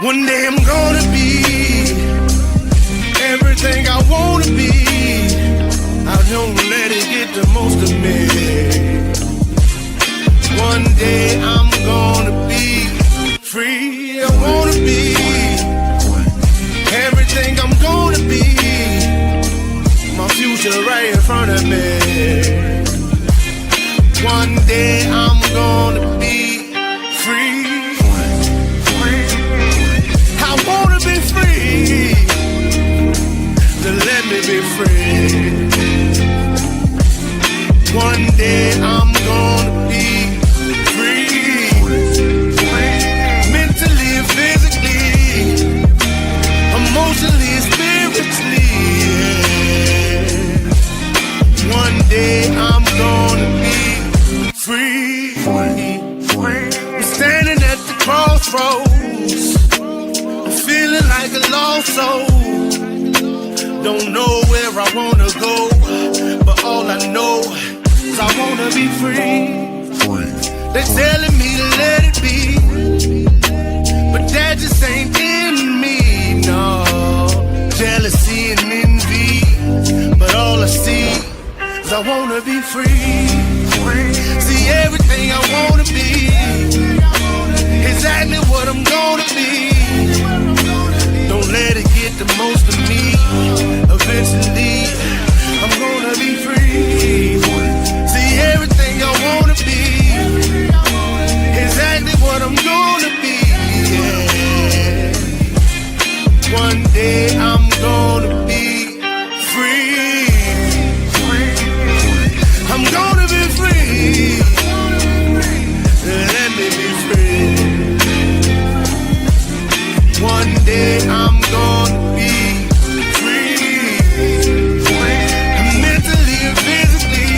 One day I'm gonna be everything I wanna be. I don't let it get the most of me. One day I'm gonna be free. I wanna be everything I'm gonna be. My future right in front of me. One day I'm gonna be free. I wanna be free. So let me be free. One day I'm gonna be free. Mentally and physically, emotionally and spiritually. Yeah. One day I'm gonna be free. I'm standing at the crossroads, feeling like a lost soul. Don't know where I wanna go, but all I know is I wanna be free. They're telling me to let it be, but that just ain't in me, no. Jealousy and envy, but all I see is I wanna be free. See everything I wanna be, exactly what I'm gonna be. Don't let it get the most of me. Eventually, I'm gonna be free. See everything I wanna be, exactly what I'm gonna be. Yeah. One day I'm gonna be free. I'm gonna be free. Let me be free. One day I'm gonna be free. Mentally and physically,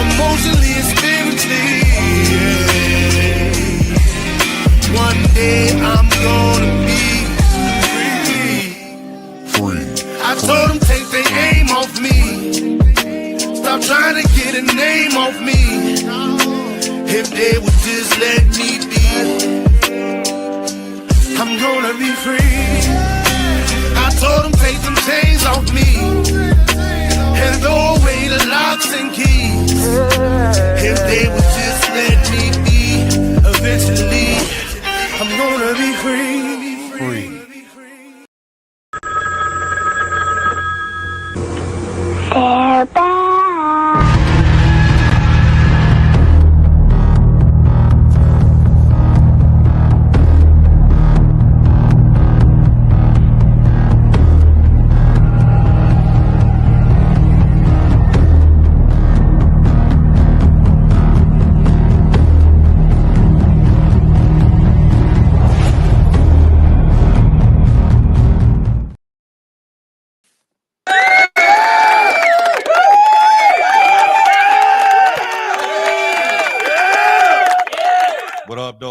emotionally and spiritually. Yeah. One day I'm gonna be free. I told them take their aim off me. Stop trying to get a name off me. If they would just let me be, I'm gonna be free. I told them take them chains off me and throw away the locks and keys. If they would just let me be, eventually I'm gonna be free. They're back.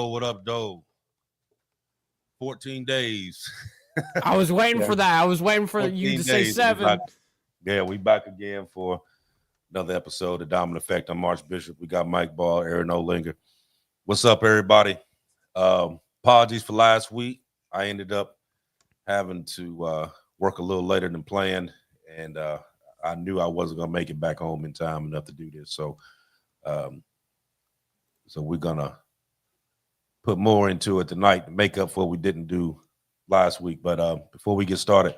What up, though? 14 days. I was waiting for that. I was waiting for you to say 7. We back again for another episode of Dominant Effect. I'm Archbishop. We got Mike Ball, Aaron Olinger. What's up, everybody? Apologies for last week. I ended up having to work a little later than planned, and I knew I wasn't going to make it back home in time enough to do this. So we're going to put more into it tonight to make up for what we didn't do last week. But before we get started,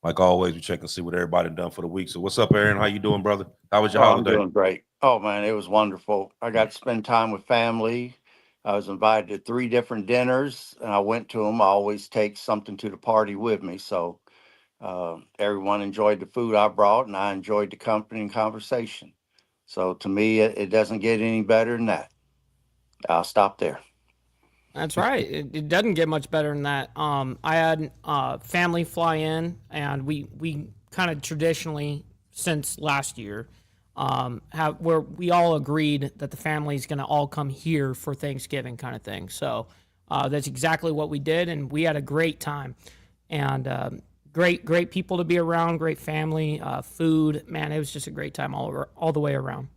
like always, we check and see what everybody done for the week. So what's up, Aaron? How you doing, brother? How was your holiday? I'm doing great. Oh, man, it was wonderful. I got to spend time with family. I was invited to 3 different dinners, and I went to them. I always take something to the party with me. So everyone enjoyed the food I brought, and I enjoyed the company and conversation. So to me, it doesn't get any better than that. I'll stop there. That's right. It doesn't get much better than that. I had family fly in, and we kind of traditionally, since last year, where we all agreed that the family's going to all come here for Thanksgiving kind of thing. So that's exactly what we did, and we had a great time. And great people to be around, great family, food. Man, it was just a great time all the way around.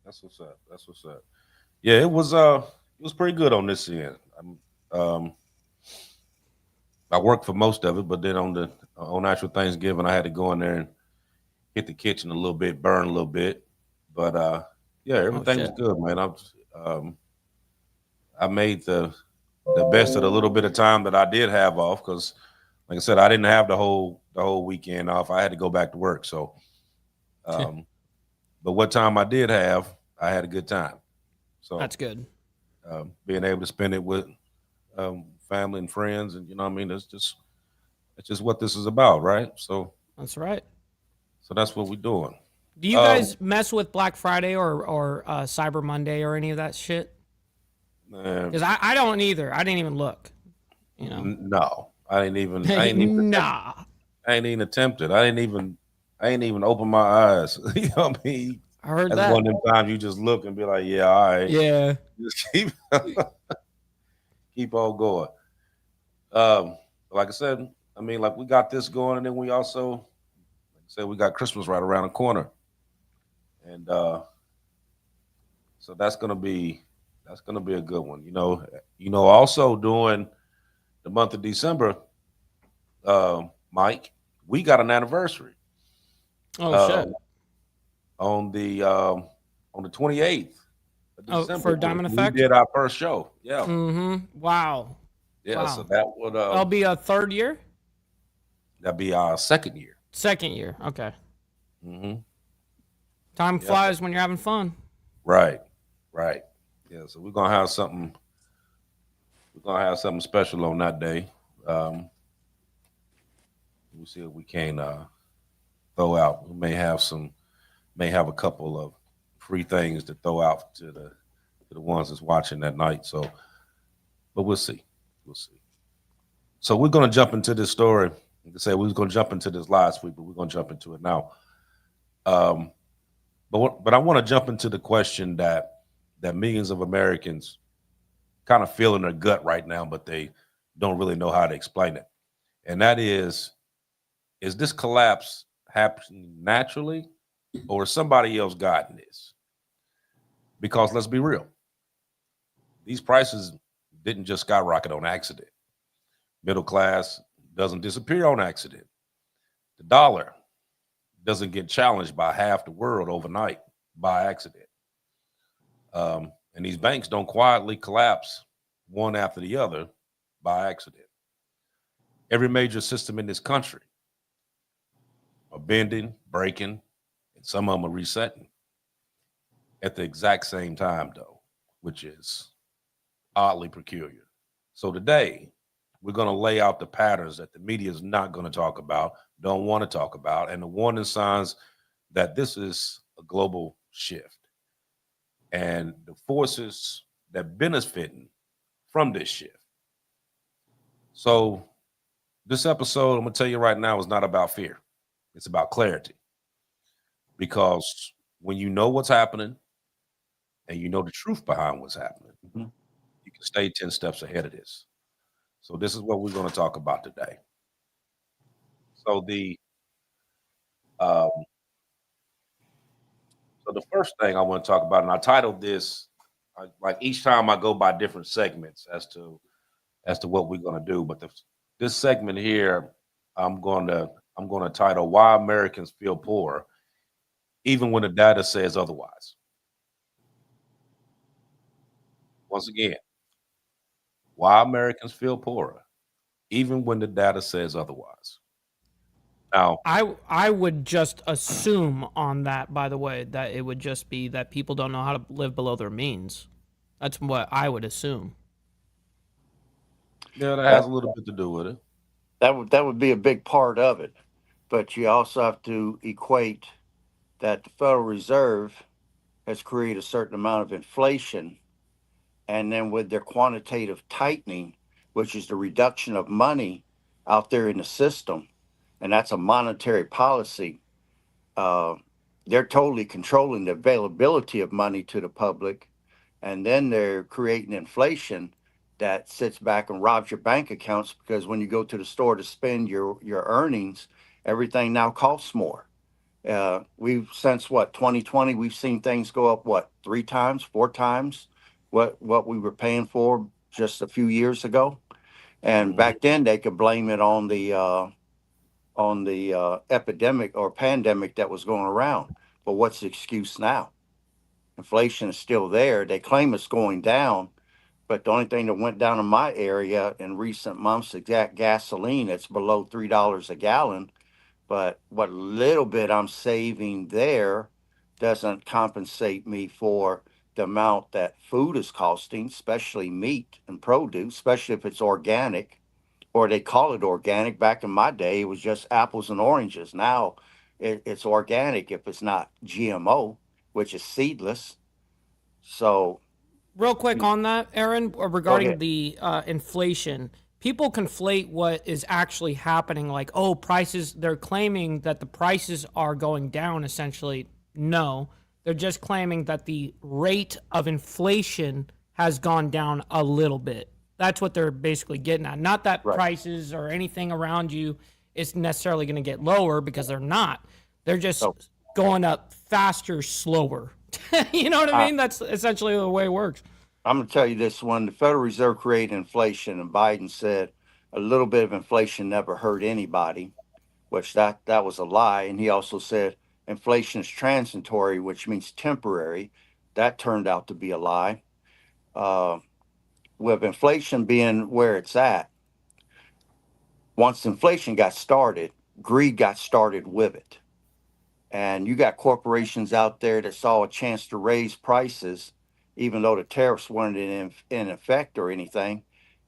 That's what's up. Yeah, it was pretty good on this end. I worked for most of it, but then on actual Thanksgiving, I had to go in there and hit the kitchen a little bit, burn a little bit. But yeah, Oh everything was shit. good, man. I made the best of the little bit of time that I did have off because, like I said, I didn't have the whole weekend off. I had to go back to work. So, um, but what time I did have, I had a good time. So, That's good. being able to spend it with family and friends, and what I mean, it's just what this is about, right? That's right. So that's what we're doing. Do you Um, guys mess with Black Friday or Cyber Monday or any of that shit? man, Because I don't either. I didn't even look. You know. no, I ain't even attempted. Nah. I ain't even attempted. I ain't even opened my eyes. You know what I mean? I heard That's that. one of them times you just look and be like, yeah, all right, Yeah. just keep on going. Um, like I said, I mean, like we got this going, and then we also, like I said, we got Christmas right around the corner, and so that's gonna be a good one. Also during the month of December, Mike, we got an anniversary. Oh Uh, shit. on the 28th of Oh, December, for Diamond we Effect. did our first show. Yeah, Mm-hmm. Wow. yeah. So Wow. that would That'll be a third year. that be our second year. Second year. Okay. Hmm. Time Yep. flies when you're having fun. Right. Right. Yeah. So we're gonna have something. We're gonna have something special on that day. Um, we'll see if we can throw out. We may have a couple of free things to throw out to the ones that's watching that night. So, but we'll see. We'll see. So we're gonna jump into this story. Like I said, we was gonna jump into this last week, but we're gonna jump into it now. Um, but I want to jump into the question that millions of Americans kind of feel in their gut right now, but they don't really know how to explain it. And that is this collapse happening naturally, or is somebody else guiding this? Because let's be real, these prices didn't just skyrocket on accident. Middle class doesn't disappear on accident. The dollar doesn't get challenged by half the world overnight by accident. And these banks don't quietly collapse one after the other by accident. Every major system in this country are bending, breaking, and some of them are resetting at the exact same time, though, which is oddly peculiar. So today, we're going to lay out the patterns that the media is not going to talk about, don't want to talk about, and the warning signs that this is a global shift and the forces that benefiting from this shift. So this episode, I'm gonna tell you right now, is not about fear. It's about clarity. Because when you know what's happening and you know the truth behind what's happening, Mhm. you can stay 10 steps ahead of this. So this is what we're going to talk about today. So um, the first thing I want to talk about, and I titled this like each time I go by different segments as to what we're going to do. But this segment here, I'm going to title "Why Americans Feel Poor, Even When the Data Says Otherwise." Once again, why Americans feel poorer, even when the data says otherwise. Now, I would just assume on that, by the way, that it would just be that people don't know how to live below their means. That's what I would assume. yeah, that has That a little bit to do with it. that would be a big part of it, but you also have to equate that the Federal Reserve has created a certain amount of inflation, and then with their quantitative tightening, which is the reduction of money out there in the system, and that's a monetary policy. Uh, they're totally controlling the availability of money to the public, and then they're creating inflation that sits back and robs your bank accounts because when you go to the store to spend your earnings, everything now costs more. We've since what 2020, we've seen things go up what three times, four times what we were paying for just a few years ago. And back then they could blame it on the epidemic or pandemic that was going around. But what's the excuse now? Inflation is still there. They claim it's going down, but the only thing that went down in my area in recent months is that gasoline. It's below $3 a gallon. But what little bit I'm saving there doesn't compensate me for the amount that food is costing, especially meat and produce, especially if it's organic, or they call it organic. Back in my day, it was just apples and oranges. Now it's organic if it's not GMO, which is seedless. So Real quick on that, Aaron, go regarding ahead. the inflation, people conflate what is actually happening. Like, oh, prices, they're claiming that the prices are going down essentially. No, they're just claiming that the rate of inflation has gone down a little bit. That's what they're basically getting at. Not that Right. prices or anything around you is necessarily going to get lower, because they're not. They're just So going up faster, slower. You know what I I, mean? That's essentially the way it works. I'm going to tell you this: when the Federal Reserve created inflation, and Biden said a little bit of inflation never hurt anybody, which that was a lie. And he also said inflation is transitory, which means temporary. That turned out to be a lie. Uh, with inflation being where it's at, once inflation got started, greed got started with it. And you got corporations out there that saw a chance to raise prices, even though the tariffs weren't in effect or anything.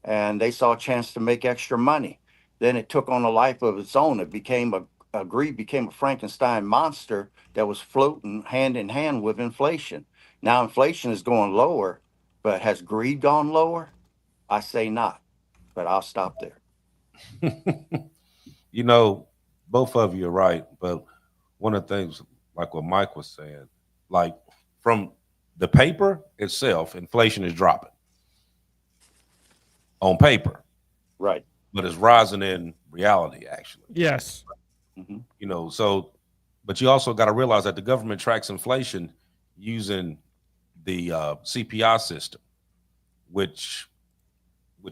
And they saw a chance to make extra money. Then it took on a life of its own. It became a greed became a Frankenstein monster that was floating hand in hand with inflation. Now inflation is going lower, but has greed gone lower? I say not, but I'll stop there. You know, both of you are right, but one of the things, like what Mike was saying, like from the paper itself, inflation is dropping on paper, Right. but it's rising in reality, actually. Yes. Hmm. So, but you also got to realize that the government tracks inflation using the CPI system, which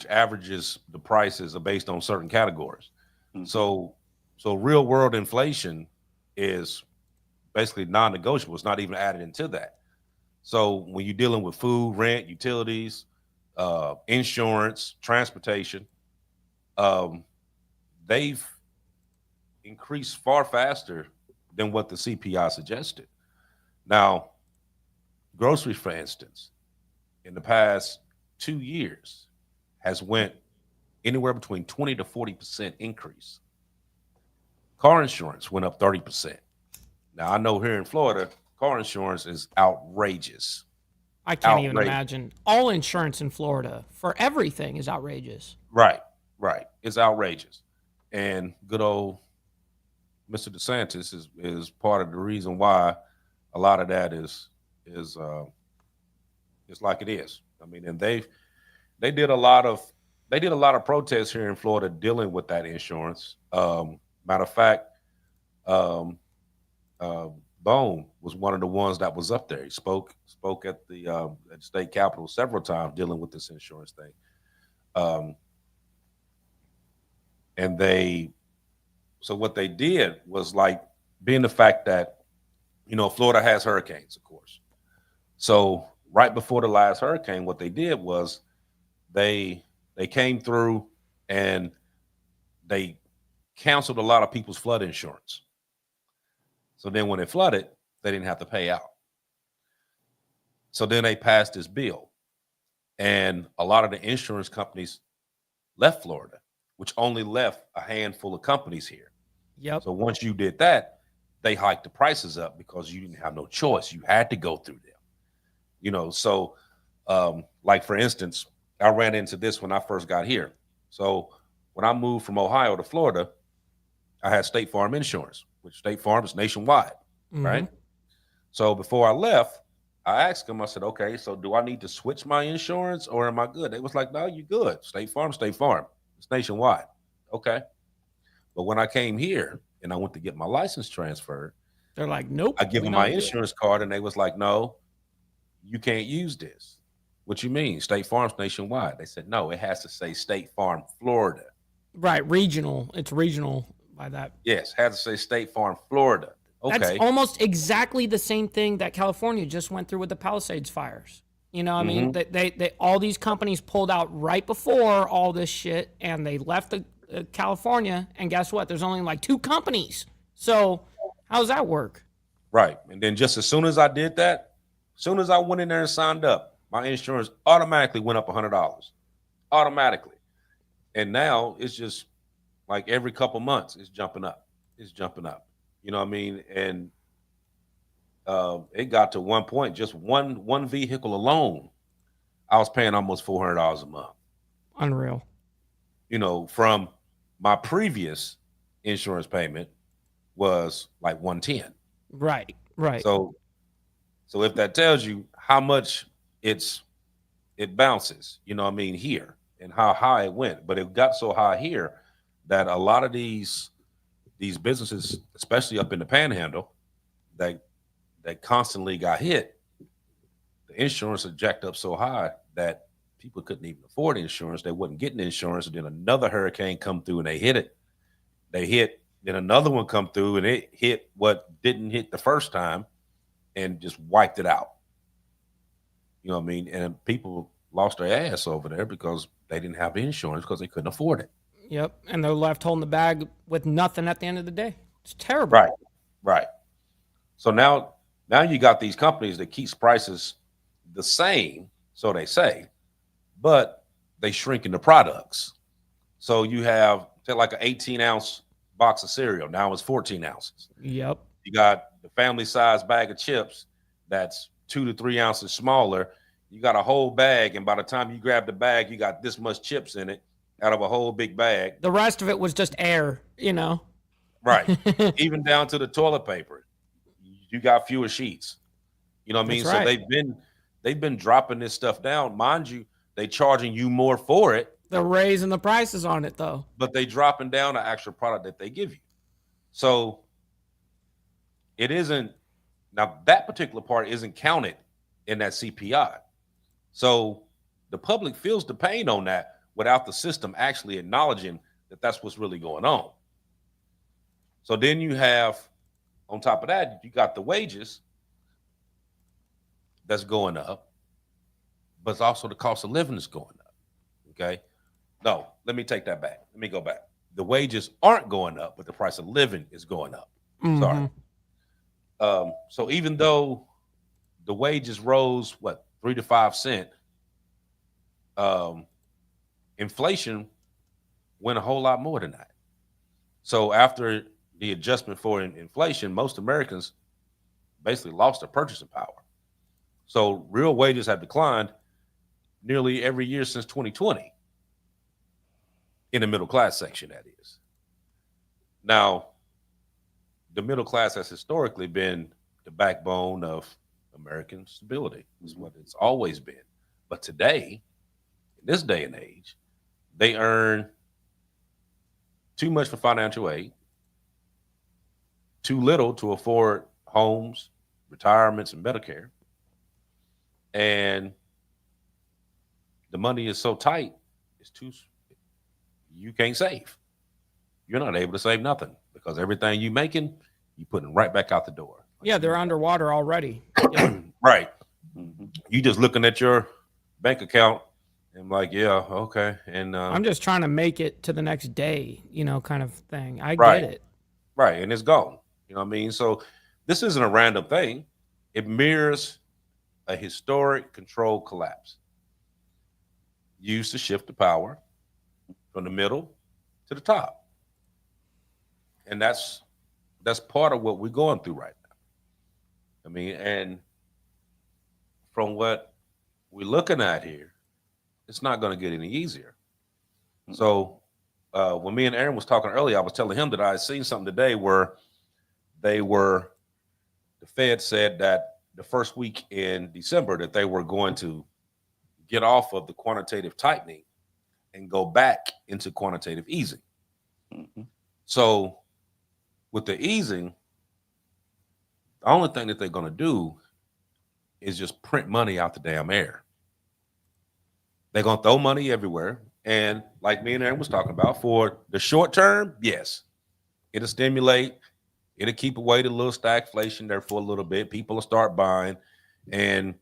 averages the prices are based on certain categories. Hmm. So, real world inflation is basically non-negotiable. It's not even added into that. So when you're dealing with food, rent, utilities, insurance, transportation, um, they've increased far faster than what the CPI suggested. Now, groceries, for instance, in the past 2 years, has went anywhere between 20 to 40% increase. Car insurance went up 30%. Now I know here in Florida, car insurance is outrageous. I can't even Outrageous. imagine. All insurance in Florida for everything is outrageous. Right, right. It's outrageous. And good old Mr. DeSantis is part of the reason why a lot of that is it's like it is. I mean, and they did a lot of protests here in Florida dealing with that insurance. Matter of fact, um, uh, Bone was one of the ones that was up there. He spoke at the state capitol several times dealing with this insurance thing. Um, and so what they did was, like, being the fact that Florida has hurricanes, of course. So right before the last hurricane, what they did was they came through and they canceled a lot of people's flood insurance. So then when it flooded, they didn't have to pay out. So then they passed this bill, and a lot of the insurance companies left Florida, which only left a handful of companies here. Yep. So once you did that, they hiked the prices up because you didn't have no choice. You had to go through them. So like, for instance, I ran into this when I first got here. So when I moved from Ohio to Florida, I had State Farm insurance, which State Farm is nationwide, right? So before I left, I asked them, I said, okay, so do I need to switch my insurance or am I good? They was like, no, you good. State Farm. It's nationwide. Okay. But when I came here and I went to get my license transferred, They're like, nope. I give we them my don't do it. insurance card and they was like, no, you can't use this. What you mean? State Farm's nationwide. They said, no, it has to say State Farm, Florida. Right, regional. It's regional by that. Yes, has to say State Farm, Florida. That's Okay. almost exactly the same thing that California just went through with the Palisades fires. You know what I mean? They all these companies pulled out right before all this shit, and they left the California. And guess what? There's only like 2 companies. So how does that work? Right. And then just as soon as I did that, as soon as I went in there and signed up, my insurance automatically went up $100. Automatically. And now it's just like every couple months, it's jumping up. It's jumping up. You know what I mean? And it got to one point, just one vehicle alone, I was paying almost $400 a month. Unreal. You know, from my previous insurance payment was like 110. Right. Right. So if that tells you how much it bounces, you know what I mean, here, and how high it went. But it got so high here that a lot of these businesses, especially up in the panhandle, that constantly got hit, the insurance had jacked up so high that people couldn't even afford insurance. They wasn't getting insurance. And then another hurricane come through and they hit it. They hit, then another one come through and it hit what didn't hit the first time and just wiped it out. You know what I mean? And people lost their ass over there because they didn't have insurance because they couldn't afford it. Yep. And they're left holding the bag with nothing at the end of the day. It's terrible. Right. Right. So now you got these companies that keeps prices the same, so they say, but they shrinking the products. So you have like an 18-ounce box of cereal. Now it's 14 ounces. Yep. You got the family size bag of chips that's 2 to 3 ounces smaller. You got a whole bag, and by the time you grab the bag, you got this much chips in it out of a whole big bag. The rest of it was just air, you know? Right. Even down to the toilet paper. You got fewer sheets. You know what I mean? That's right. So they've been dropping this stuff down. Mind you, they charging you more for it. They're raising the prices on it though. But they dropping down the actual product that they give you. So it isn't, now that particular part isn't counted in that CPI. So the public feels the pain on that without the system actually acknowledging that that's what's really going on. So then you have, on top of that, you got the wages that's going up, but it's also the cost of living is going up. Okay. No, let me take that back. Let me go back. The wages aren't going up, but the price of living is going up. Mm-hmm. Sorry. So even though the wages rose, 3 to 5 cents, inflation went a whole lot more than that. So after the adjustment for inflation, most Americans basically lost their purchasing power. So real wages have declined nearly every year since 2020 in the middle class section, that is. Now, the middle class has historically been the backbone of American stability. Is what it's always been. But today, in this day and age, they earn too much for financial aid, too little to afford homes, retirements, and Medicare. And the money is so tight, you can't save. You're not able to save nothing because everything you making, you putting right back out the door. Yeah, they're underwater already. Yeah. Right. You just looking at your bank account and like, yeah, okay. And I'm just trying to make it to the next day, kind of thing. I right. get it. Right. And it's gone. You know what I mean? So this isn't a random thing. It mirrors a historic control collapse used to shift the power from the middle to the top. And that's part of what we're going through right now. I mean, and from what we're looking at here, it's not going to get any easier. So when me and Aaron was talking earlier, I was telling him that I had seen something today where the Fed said that the first week in December that they were going to get off of the quantitative tightening and go back into quantitative easing. Mm-hmm. So with the easing, the only thing that they're going to do is just print money out the damn air. They're going to throw money everywhere. And like me and Aaron was talking about, for the short term, yes, it'll stimulate, it'll keep away the little stagflation there for a little bit. People will start buying, and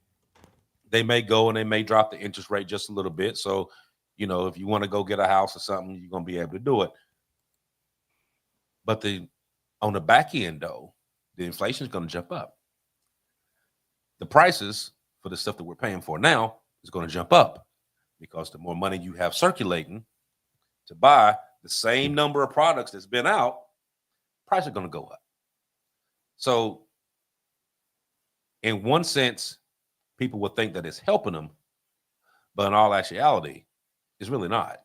they may go and they may drop the interest rate just a little bit. So, if you want to go get a house or something, you're going to be able to do it. But on the back end, though, the inflation is going to jump up. The prices for the stuff that we're paying for now is going to jump up, because the more money you have circulating to buy the same number of products that's been out, prices are going to go up. So in one sense, people would think that it's helping them, but in all actuality, it's really not.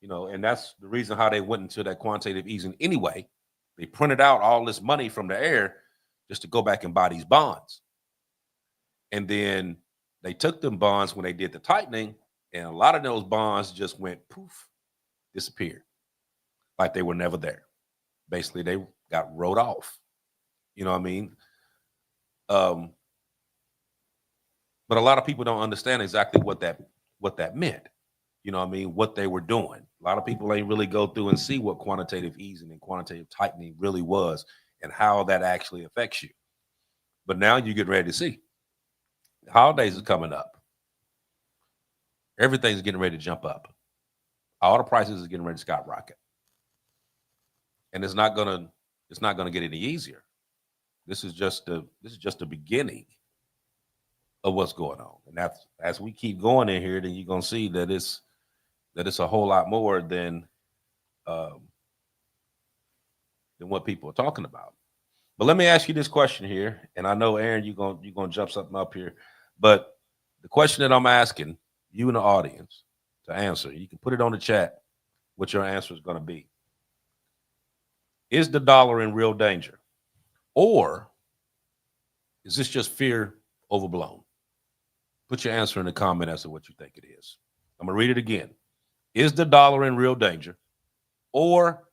And that's the reason how they went into that quantitative easing anyway. They printed out all this money from the air just to go back and buy these bonds. And then they took them bonds when they did the tightening, and a lot of those bonds just went poof, disappeared, like they were never there. Basically, they got wrote off. You know what I mean? But a lot of people don't understand exactly what that meant. You know what I mean? What they were doing. A lot of people ain't really go through and see what quantitative easing and quantitative tightening really was and how that actually affects you. But now you get ready to see. The holidays are coming up. Everything's getting ready to jump up. All the prices are getting ready to skyrocket. And it's not gonna get any easier. This is just the beginning of what's going on. And that's, as we keep going in here, then you're gonna see that it's a whole lot more than what people are talking about. But let me ask you this question here, and I know, Aaron, you're gonna jump something up here, but the question that I'm asking you in the audience to answer, you can put it on the chat what your answer is going to be. Is the dollar in real danger, or is this just fear overblown? Put your answer in the comment as to what you think it is. I'm gonna read it again. Is the dollar in real danger, or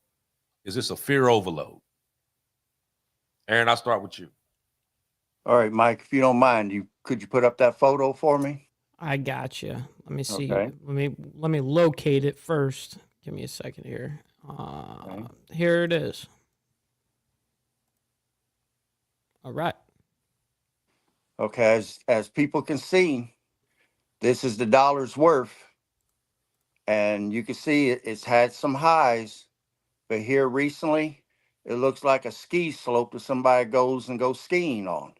is this a fear overload? Aaron, I'll start with you. All right, Mike, if you don't mind, could you put up that photo for me? I got you. Let me see. Okay. Let me locate it first. Give me a second here. Okay. Here it is. All right. Okay, as people can see, this is the dollar's worth. And you can see it's had some highs, but here recently, it looks like a ski slope that somebody goes skiing on.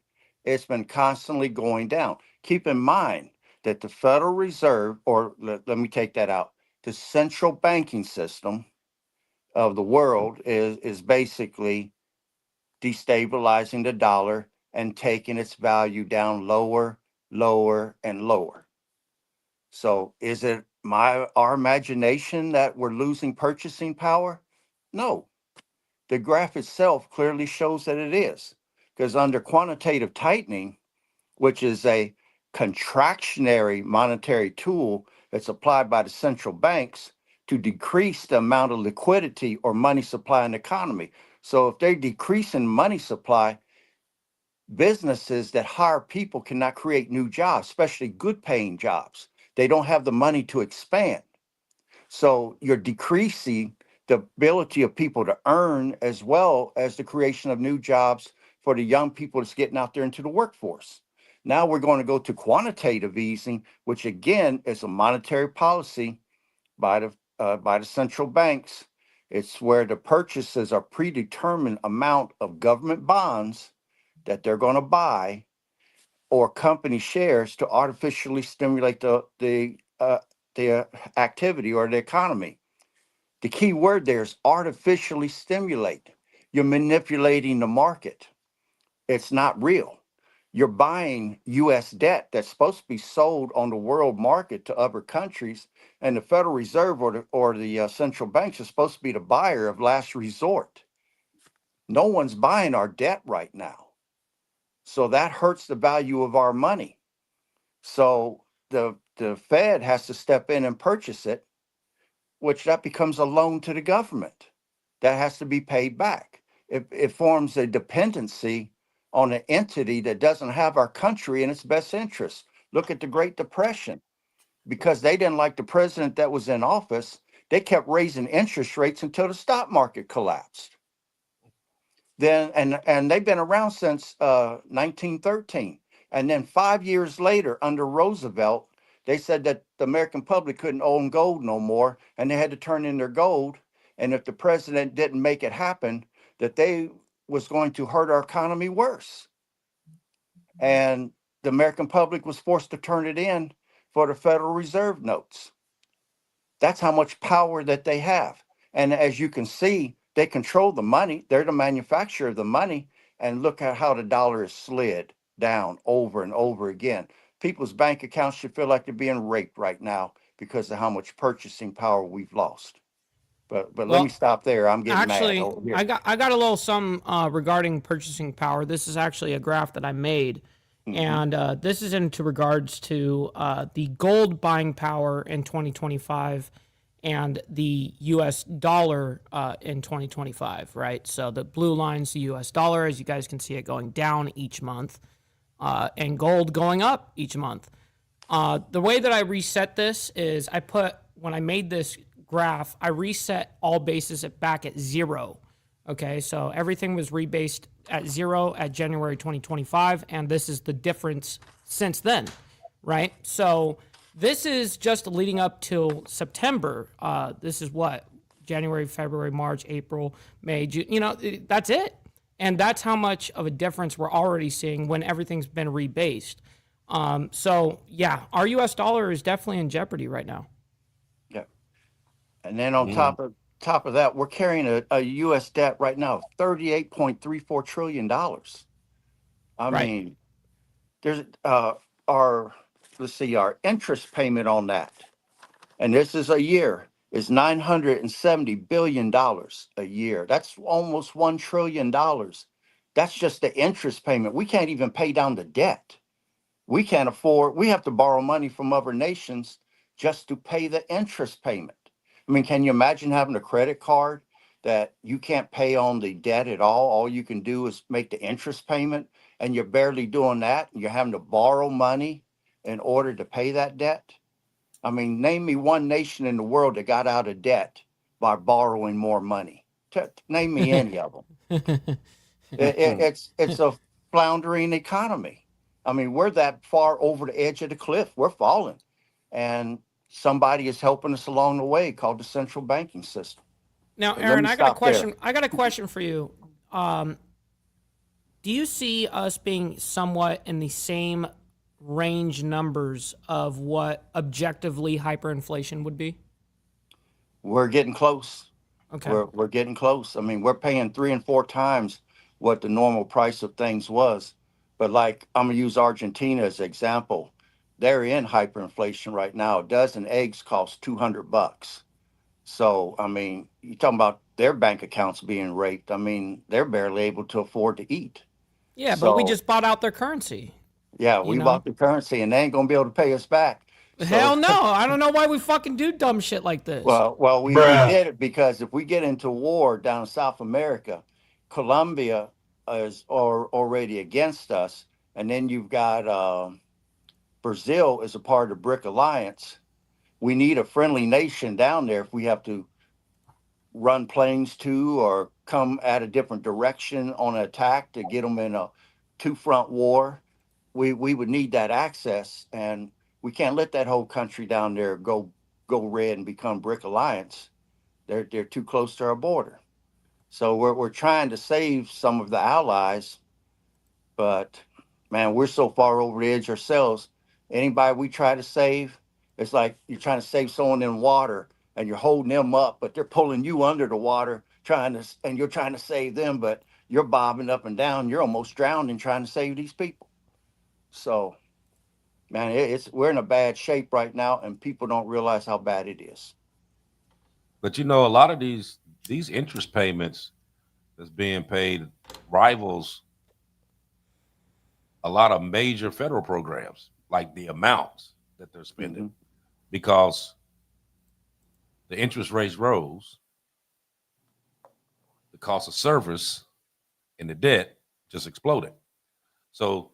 It's been constantly going down. Keep in mind that the Federal Reserve, or let me take that out, the central banking system of the world is basically destabilizing the dollar and taking its value down lower, lower, and lower. So is it our imagination that we're losing purchasing power? No. The graph itself clearly shows that it is, because under quantitative tightening, which is a contractionary monetary tool that's applied by the central banks to decrease the amount of liquidity or money supply in the economy. So if they're decreasing money supply, businesses that hire people cannot create new jobs, especially good paying jobs. They don't have the money to expand. So you're decreasing the ability of people to earn, as well as the creation of new jobs for the young people that's getting out there into the workforce. Now we're going to go to quantitative easing, which again is a monetary policy by the central banks. It's where the purchases are predetermined amount of government bonds that they're going to buy, or company shares, to artificially stimulate the activity or the economy. The key word there is artificially stimulate. You're manipulating the market. It's not real. You're buying U.S. debt that's supposed to be sold on the world market to other countries, and the Federal Reserve or the central banks are supposed to be the buyer of last resort. No one's buying our debt right now. So that hurts the value of our money. So the Fed has to step in and purchase it, which that becomes a loan to the government that has to be paid back. It forms a dependency on an entity that doesn't have our country in its best interest. Look at the Great Depression. because they didn't like the president that was in office, they kept raising interest rates until the stock market collapsed. Then and they've been around since 1913. And then 5 years later, under Roosevelt, they said that the American public couldn't own gold no more, and they had to turn in their gold. And if the president didn't make it happen, that they was going to hurt our economy worse. And the American public was forced to turn it in for the Federal Reserve notes. That's how much power that they have. And as you can see, they control the money. They're the manufacturer of the money. And look at how the dollar is slid down over and over again. People's bank accounts should feel like they're being raped right now because of how much purchasing power we've lost. But let me Well, stop there. I'm getting mad actually, over here. I got a little some regarding purchasing power. This is actually a graph that I made, Mhm. and this is into regards to the gold buying power in 2025 and the U.S. dollar in 2025. Right. So the blue line's the U.S. dollar, as you guys can see it going down each month, and gold going up each month. The way that I reset this is when I made this graph, I reset all bases back at 0. Okay, so everything was rebased at 0 at January 2025, and this is the difference since then, right? So this is just leading up till September. This is what? January, February, March, April, May, June. That's it. And that's how much of a difference we're already seeing when everything's been rebased. So yeah, our U.S. dollar is definitely in jeopardy right now. Yeah. And then on top of that, we're carrying a U.S. debt right now of $38.34 trillion. I Right. mean, there's our let's see, our interest payment on that, and this is a year, is $970 billion a year. That's almost $1 trillion. That's just the interest payment. We can't even pay down the debt. We can't afford, we have to borrow money from other nations just to pay the interest payment. I mean, can you imagine having a credit card that you can't pay on the debt at all? All you can do is make the interest payment, and you're barely doing that. You're having to borrow money in order to pay that debt. I mean, name me one nation in the world that got out of debt by borrowing more money. Name me any of them. It's a floundering economy. I mean, we're that far over the edge of the cliff. We're falling, and somebody is helping us along the way, called the central banking system. Now, But let Aaron, me I got a stop there. question. I got a question for you. Do you see us being somewhat in the same range numbers of what objectively hyperinflation would be? We're getting close. Okay. We're getting close. I mean, we're paying 3 and 4 times what the normal price of things was. But like, I'm gonna use Argentina as an example. They're in hyperinflation right now. A dozen eggs cost $200. So I mean, you talking about their bank accounts being raped. I mean, they're barely able to afford to eat. Yeah, but we So just bought out their currency. yeah, You we know? bought the currency and they ain't gonna be able to pay us back. So Hell it's no! I don't know why we fucking do dumb shit like this. well, we did it because if we get into war down in South America, Colombia is already against us, and then you've got Brazil is a part of the BRIC alliance. We need a friendly nation down there if we have to run planes to or come at a different direction on an attack to get them in a two-front war. We would need that access, and we can't let that whole country down there go red and become BRIC alliance. They're too close to our border. So we're trying to save some of the allies, but man, we're so far over the edge ourselves. Anybody we try to save, it's like you're trying to save someone in water and you're holding them up, but they're pulling you under the water, and you're trying to save them, but you're bobbing up and down. You're almost drowning trying to save these people. So, man, we're in a bad shape right now, and people don't realize how bad it is. But a lot of these interest payments that's being paid rivals a lot of major federal programs, like the amounts that they're spending, Mhm. because the interest rates rose, the cost of service and the debt just exploded. So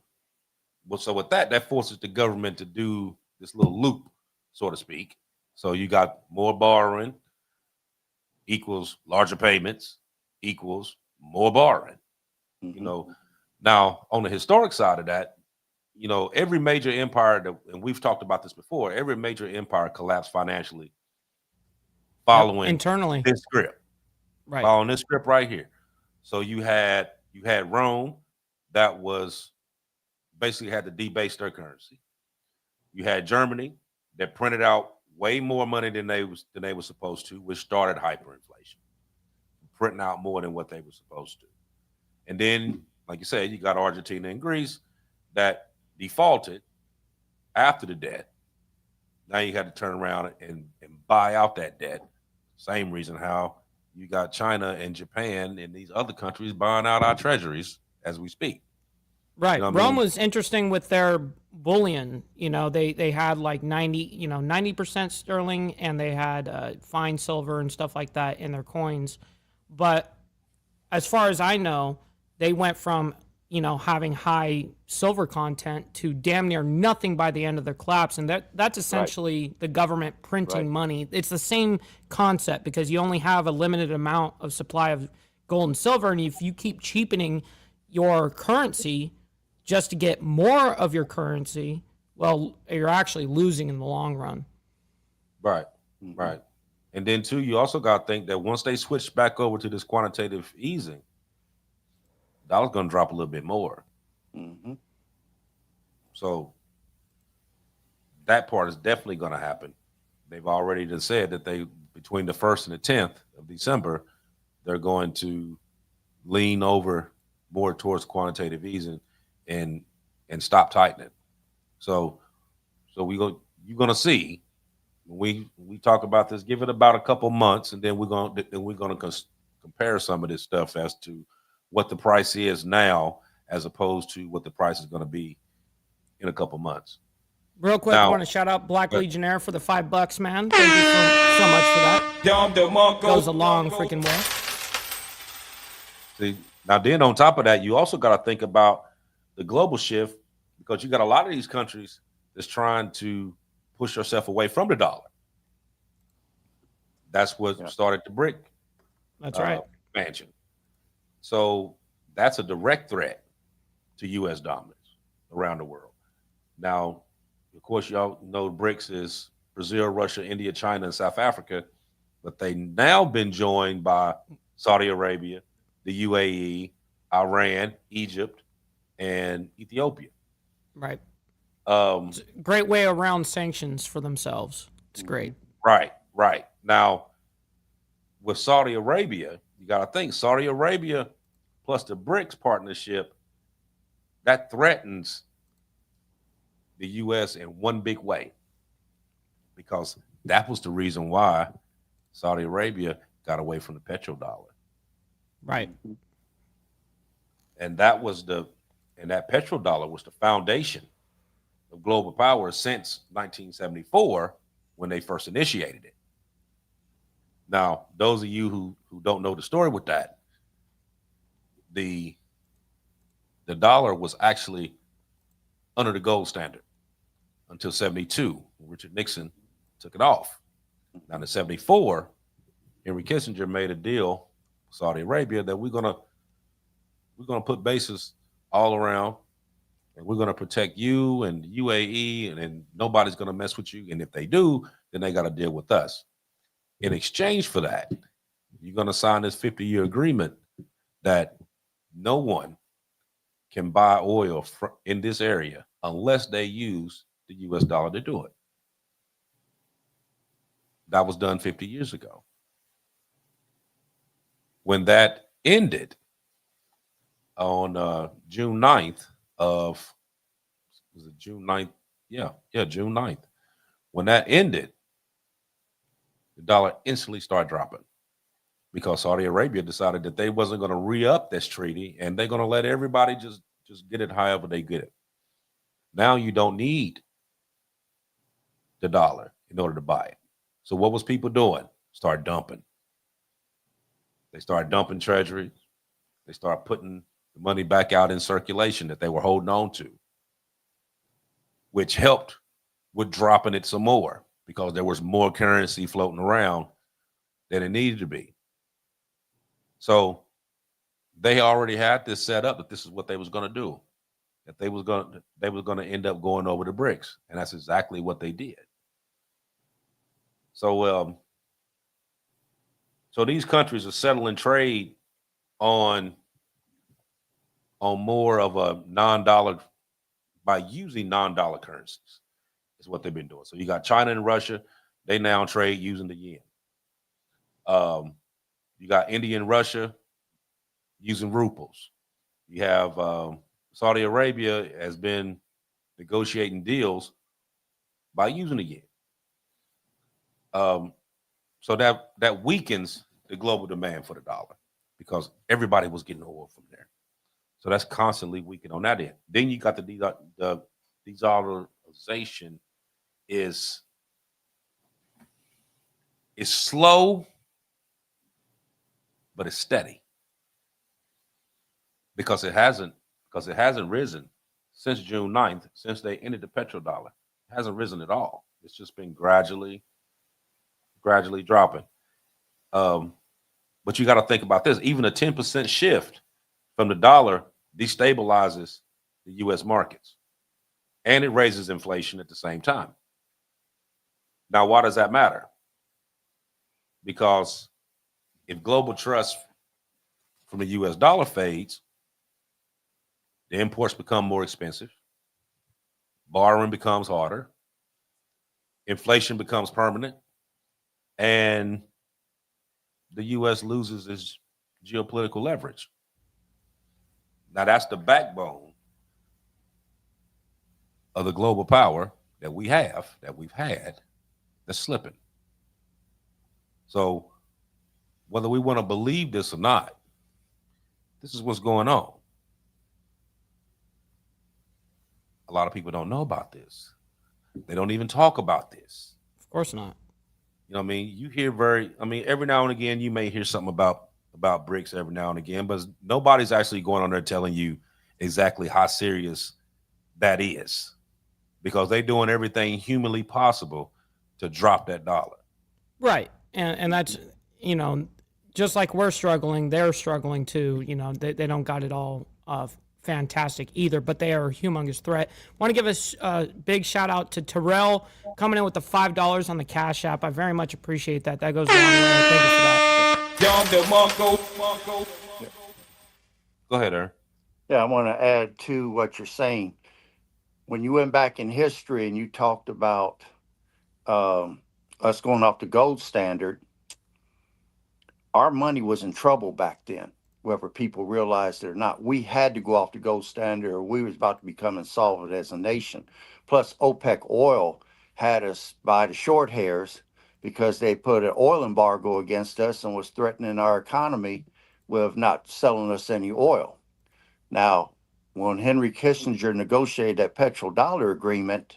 with that forces the government to do this little loop so to speak. So you got more borrowing equals larger payments equals more borrowing. You know, now on the historic side of that, you know, every major empire and we've talked about this before, every major empire collapsed financially following internally this script, right. following this script right here. So you had Rome that was basically had to debase their currency. You had Germany that printed out way more money than they were supposed to, which started hyperinflation, printing out more than what they were supposed to. And then, like you said, you got Argentina and Greece that defaulted after the debt. Now you had to turn around and buy out that debt. Same reason how you got China and Japan and these other countries buying out our treasuries as we speak. Right. You know what Rome I mean? was interesting with their bullion. You know, they had like 90% sterling, and they had fine silver and stuff like that in their coins. But as far as I know, they went from, having high silver content to damn near nothing by the end of their collapse. And that's essentially the government printing money. It's the same concept, because you only have a limited amount of supply of gold and silver. And if you keep cheapening your currency just to get more of your currency, well, you're actually losing in the long run. Right. Right. And then too, you also got to think that once they switch back over to this quantitative easing, dollar's going to drop a little bit more. So that part is definitely going to happen. They've already just said that between the 1st and the 10th of December, they're going to lean over more towards quantitative easing and stop tightening. So you're going to see when we talk about this, give it about a couple months, and then we're going to compare some of this stuff as to what the price is now as opposed to what the price is going to be in a couple months. Real quick, I want to shout out Black Legionnaire for the $5, man. Thank you so much for that. Goes a long freaking way. See, now then on top of that, you also got to think about the global shift, because you got a lot of these countries that's trying to push yourself away from the dollar. That's what started the BRIC. That's right. Expansion. So that's a direct threat to U.S. dominance around the world. Now, of course, y'all know BRICS is Brazil, Russia, India, China, and South Africa, but they now been joined by Saudi Arabia, the UAE, Iran, Egypt, and Ethiopia. Right. It's a great way around sanctions for themselves. It's great. Right. Now, with Saudi Arabia, you got to think Saudi Arabia plus the BRICS partnership, that threatens the U.S. in one big way, because that was the reason why Saudi Arabia got away from the petrodollar. Right. And that petrodollar was the foundation of global power since 1974, when they first initiated it. Now, those of you who don't know the story with that, the dollar was actually under the gold standard until 72, when Richard Nixon took it off. Now in 74, Henry Kissinger made a deal with Saudi Arabia that we're gonna put bases all around, and we're gonna protect you and the UAE, and nobody's gonna mess with you. And if they do, then they got to deal with us. In exchange for that, you're gonna sign this 50-year agreement that no one can buy oil in this area unless they use the U.S. dollar to do it. That was done 50 years ago. When that ended on June 9th of, was it June 9th? Yeah, June 9th. When that ended, the dollar instantly started dropping, because Saudi Arabia decided that they wasn't going to re-up this treaty, and they're going to let everybody just get it however they get it. Now you don't need the dollar in order to buy it. So what was people doing? Start dumping. They started dumping treasuries. They start putting the money back out in circulation that they were holding on to, which helped with dropping it some more, because there was more currency floating around than it needed to be. So they already had this set up that this is what they was going to do. That they was going to end up going over the BRICS, and that's exactly what they did. So so these countries are settling trade on more of a non-dollar by using non-dollar currencies. Is what they've been doing. So you got China and Russia; they now trade using the yen. You got India and Russia using ruples. You have Saudi Arabia has been negotiating deals by using the yen. So that weakens the global demand for the dollar because everybody was getting oil from there. So that's constantly weakening on that end. Then you got the de-dollarization is slow, but it's steady because it hasn't risen since June 9th, since they ended the petrodollar. It hasn't risen at all. It's just been gradually dropping. But you got to think about this. Even a 10% shift from the dollar destabilizes the U.S. markets, and it raises inflation at the same time. Now, why does that matter? Because if global trust from the U.S. dollar fades, the imports become more expensive, borrowing becomes harder, inflation becomes permanent, and the U.S. loses its geopolitical leverage. Now, that's the backbone of the global power that we've had, that's slipping. So whether we want to believe this or not, this is what's going on. A lot of people don't know about this. They don't even talk about this. Of course not. You know what I mean? You hear every now and again, you may hear something about BRICS every now and again, but nobody's actually going on there telling you exactly how serious that is because they're doing everything humanly possible to drop that dollar. Right. And that's, just like we're struggling, they're struggling too. They don't got it all fantastic either, but they are a humongous threat. Want to give a big shout out to Terrell coming in with the $5 on the Cash App. I very much appreciate that. That goes a long way. Thank you for that. Go ahead, Aaron. Yeah, I want to add to what you're saying. When you went back in history and you talked about us going off the gold standard, our money was in trouble back then, whether people realized it or not. We had to go off the gold standard or we was about to become insolvent as a nation. Plus, OPEC oil had us by the short hairs because they put an oil embargo against us and was threatening our economy with not selling us any oil. Now, when Henry Kissinger negotiated that petrodollar agreement,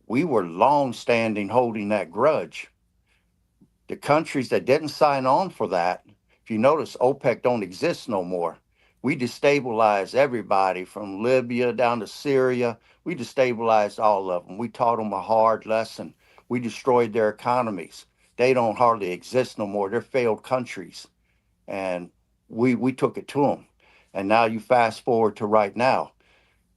we were long-standing holding that grudge. The countries that didn't sign on for that, if you notice, OPEC don't exist no more. We destabilized everybody from Libya down to Syria. We destabilized all of them. We taught them a hard lesson. We destroyed their economies. They don't hardly exist no more. They're failed countries. And we took it to them. And now you fast forward to right now.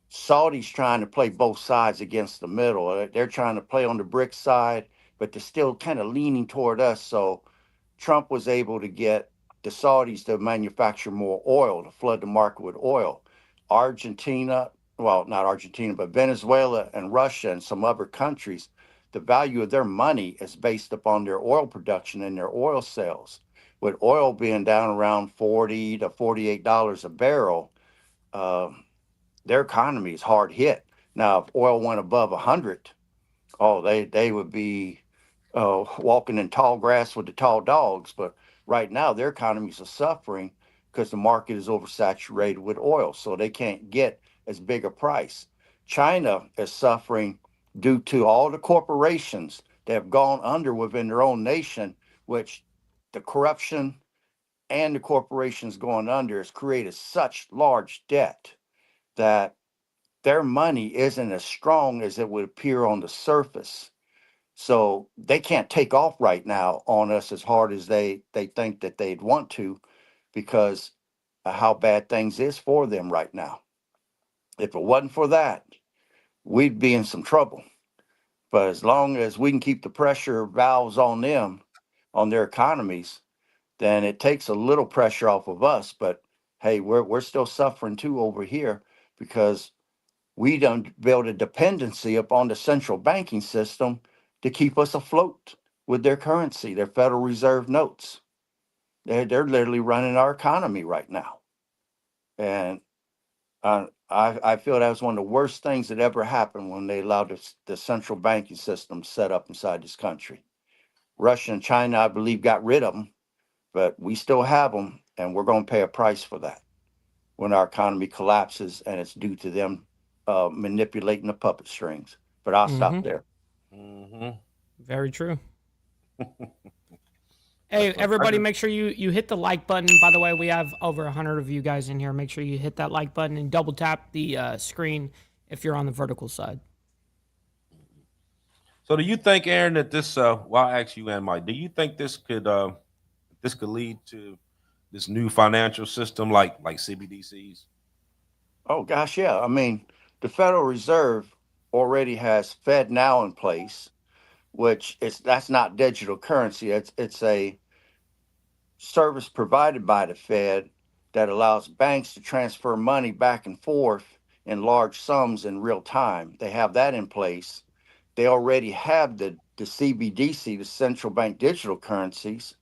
Saudi's trying to play both sides against the middle. They're trying to play on the BRICS side, but they're still kind of leaning toward us. So Trump was able to get the Saudis to manufacture more oil, to flood the market with oil. Argentina, well, not Argentina, but Venezuela and Russia and some other countries, the value of their money is based upon their oil production and their oil sales. With oil being down around $40 to $48 a barrel, their economy is hard hit. Now, if oil went above 100, they would be walking in tall grass with the tall dogs. But right now, their economies are suffering because the market is oversaturated with oil, so they can't get as big a price. China is suffering due to all the corporations that have gone under within their own nation, which the corruption and the corporations going under has created such large debt that their money isn't as strong as it would appear on the surface. So they can't take off right now on us as hard as they think that they'd want to, because of how bad things is for them right now. If it wasn't for that, we'd be in some trouble. But as long as we can keep the pressure valves on them, on their economies, then it takes a little pressure off of us. But hey, we're still suffering too over here, because we don't build a dependency upon the central banking system to keep us afloat with their currency, their Federal Reserve notes. They're literally running our economy right now. And I feel that was one of the worst things that ever happened when they allowed the central banking system set up inside this country. Russia and China, I believe, got rid of them, but we still have them, and we're going to pay a price for that when our economy collapses, and it's due to them manipulating the puppet strings. But I'll stop there. Mm-hmm. Very true. That's Hey, what everybody, make sure you hit the like button. By the way, we have over 100 of you guys in here. Make sure you hit that like button and double tap the screen if you're on the vertical side. So do you think, Aaron, that this well, I'll ask you and Mike, do you think this could lead to this new financial system like CBDCs? Oh gosh, yeah. I mean, the Federal Reserve already has Fed Now in place, which is that's not digital currency. It's a service provided by the Fed that allows banks to transfer money back and forth in large sums in real time. They have that in place. They already have the CBDC, the central bank digital currencies,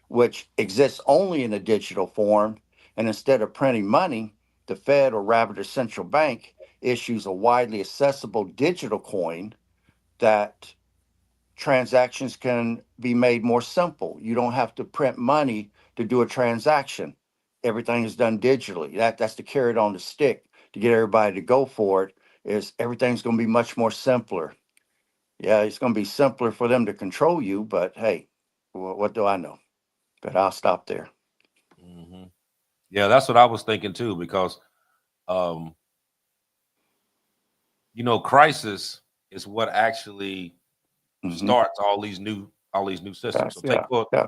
which exists only in a digital form. And instead of printing money, the Fed, or rather the central bank, issues a widely accessible digital coin that transactions can be made more simple. You don't have to print money to do a transaction. Everything is done digitally. That's the carrot on the stick to get everybody to go for it. Is everything's going to be much more simpler. Yeah, it's going to be simpler for them to control you, but hey, what do I know? But I'll stop there. Mm-hmm. Yeah, that's what I was thinking too, because um, crisis is what actually Hmm. starts all these new systems. So Yeah, yeah.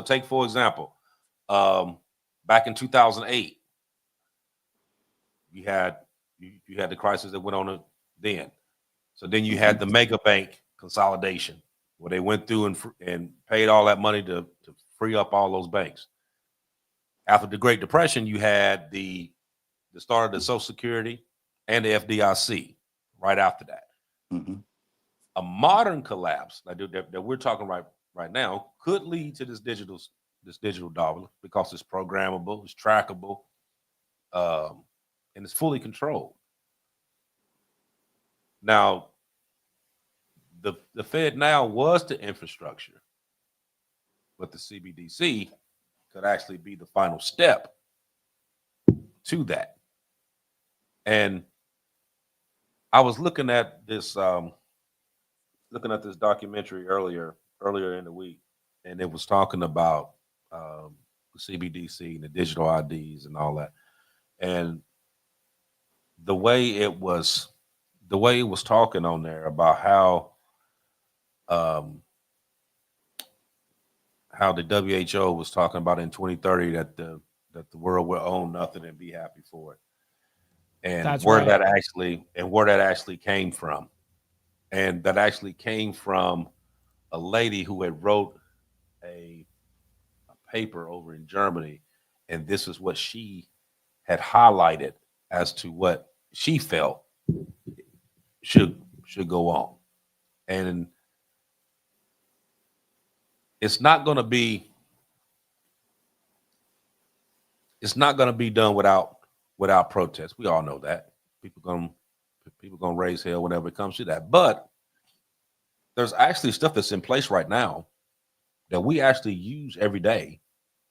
take for example, back in 2008, you had you had the crisis that went on then. So then you Hmm. had the mega bank consolidation, where they went through and paid all that money to free up all those banks. After the Great Depression, you had the start of the Social Security and the FDIC right after that. Hmm. A modern collapse that we're talking right now could lead to this digital dollar, because it's programmable, it's trackable, um, and it's fully controlled. Now, the Fed now was the infrastructure, but the CBDC could actually be the final step to that. And I was looking at this documentary earlier in the week, and it was talking about the CBDC and the digital IDs and all that. And the way it was the way it was talking on there about um, how the WHO was talking about in 2030 that the world will own nothing and be happy for it, and That's right. where that actually came from, and that actually came from a lady who had wrote a paper over in Germany, and this is what she had highlighted as to what she felt should go on. And it's not going to be it's not going to be done without protest. We all know that. People going to raise hell whenever it comes to that. But there's actually stuff that's in place right now that we actually use every day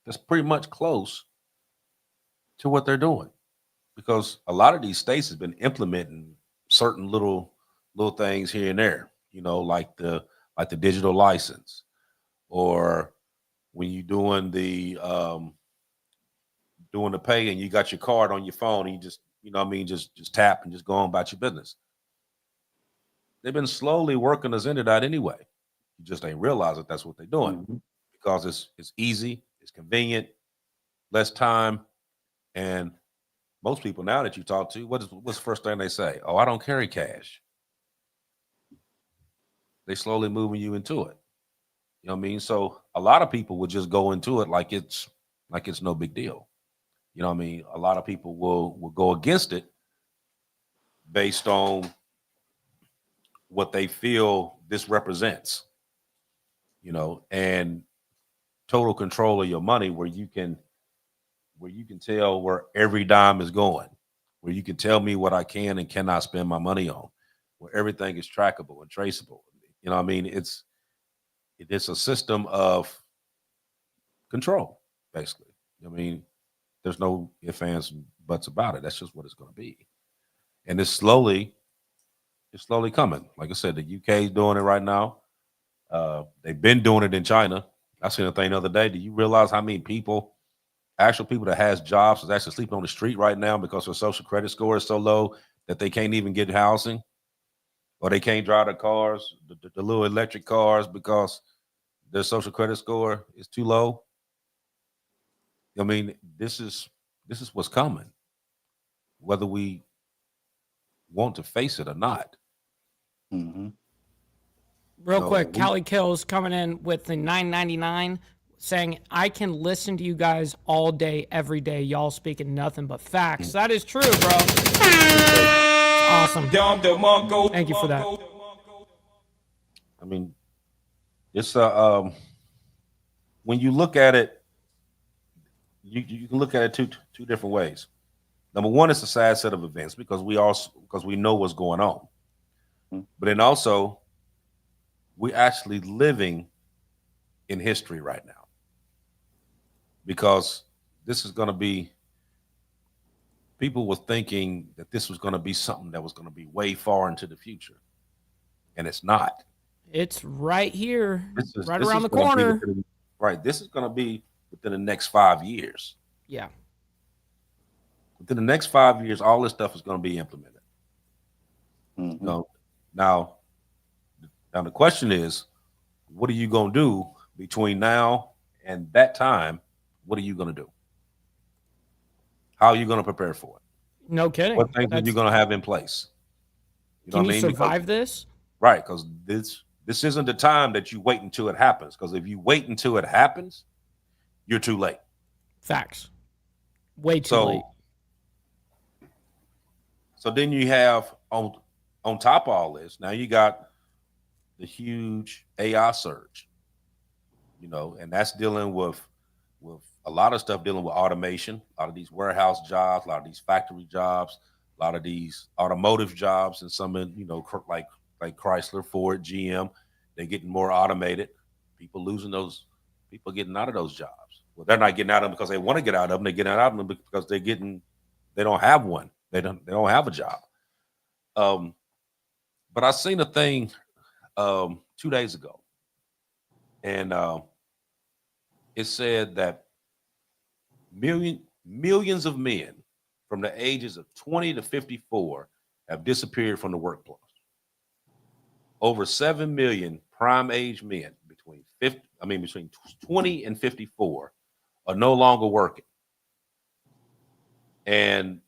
that's pretty much close to what they're doing, because a lot of these states have been implementing certain little things here and there, like the digital license, or when you're doing the pay and you got your card on your phone and you just, just tap and just go on about your business. They've been slowly working us into that anyway. You just ain't realize that that's what they're doing Mhm. because it's easy, it's convenient, less time, and most people now that you talk to, what's the first thing they say? Oh, I don't carry cash. They slowly moving you into it. You know what I mean? So a lot of people would just go into it like it's no big deal. You know what I mean? A lot of people will go against it based on what they feel this represents, and total control of your money where you can tell where every dime is going, where you can tell me what I can and cannot spend my money on, where everything is trackable and traceable. You know what I mean? It's a system of control, basically. I mean, there's no ifs, ands, and buts about it. That's just what it's going to be. And it's slowly coming. Like I said, the UK is doing it right now. They've been doing it in China. I seen a thing the other day. Do you realize how many people, actual people that has jobs, is actually sleeping on the street right now because their social credit score is so low that they can't even get housing, or they can't drive their cars, the little electric cars, because their social credit score is too low? I mean, this is what's coming, whether we want to face it or not. Mhm. Real So quick, we Cali Kills coming in with the 9.99, saying, I can listen to you guys all day, every day. Y'all speaking nothing but facts. That is true, bro. Awesome. Thank you for that. I mean, it's when you look at it, you can look at it two different ways. Number one, it's a sad set of events because we know what's going on, Mhm. but then also we're actually living in history right now, because this is going to be, people were thinking that this was going to be something that was going to be way far into the future, and it's not. It's right here, This is right this around is the going to be corner. right. This is going to be within the next 5 years. Yeah. Within the next 5 years, all this stuff is going to be implemented. You Mhm. know, now, now the question is, what are you going to do between now and that time? What are you going to do? How are you going to prepare for it? No What kidding. things are you That's going to have in place? You know Can what I you mean? Because survive this? right, because this isn't the time that you wait until it happens. Because if you wait until it happens, you're too late. Facts. Way too late. So then you have on top of all this, now you got the huge AI surge, and that's dealing with a lot of stuff, dealing with automation, a lot of these warehouse jobs, a lot of these factory jobs, a lot of these automotive jobs, and some in, like Chrysler, Ford, GM, they're getting more automated. People losing those, people getting out of those jobs. Well, they're not getting out of them because they want to get out of them. They're getting out of them because they don't have one. They don't have a job. Um, but I seen a thing 2 days ago, and it said that millions of men from the ages of 20 to 54 have disappeared from the workforce. Over 7 million prime age men between 20 and 54 are no longer working. And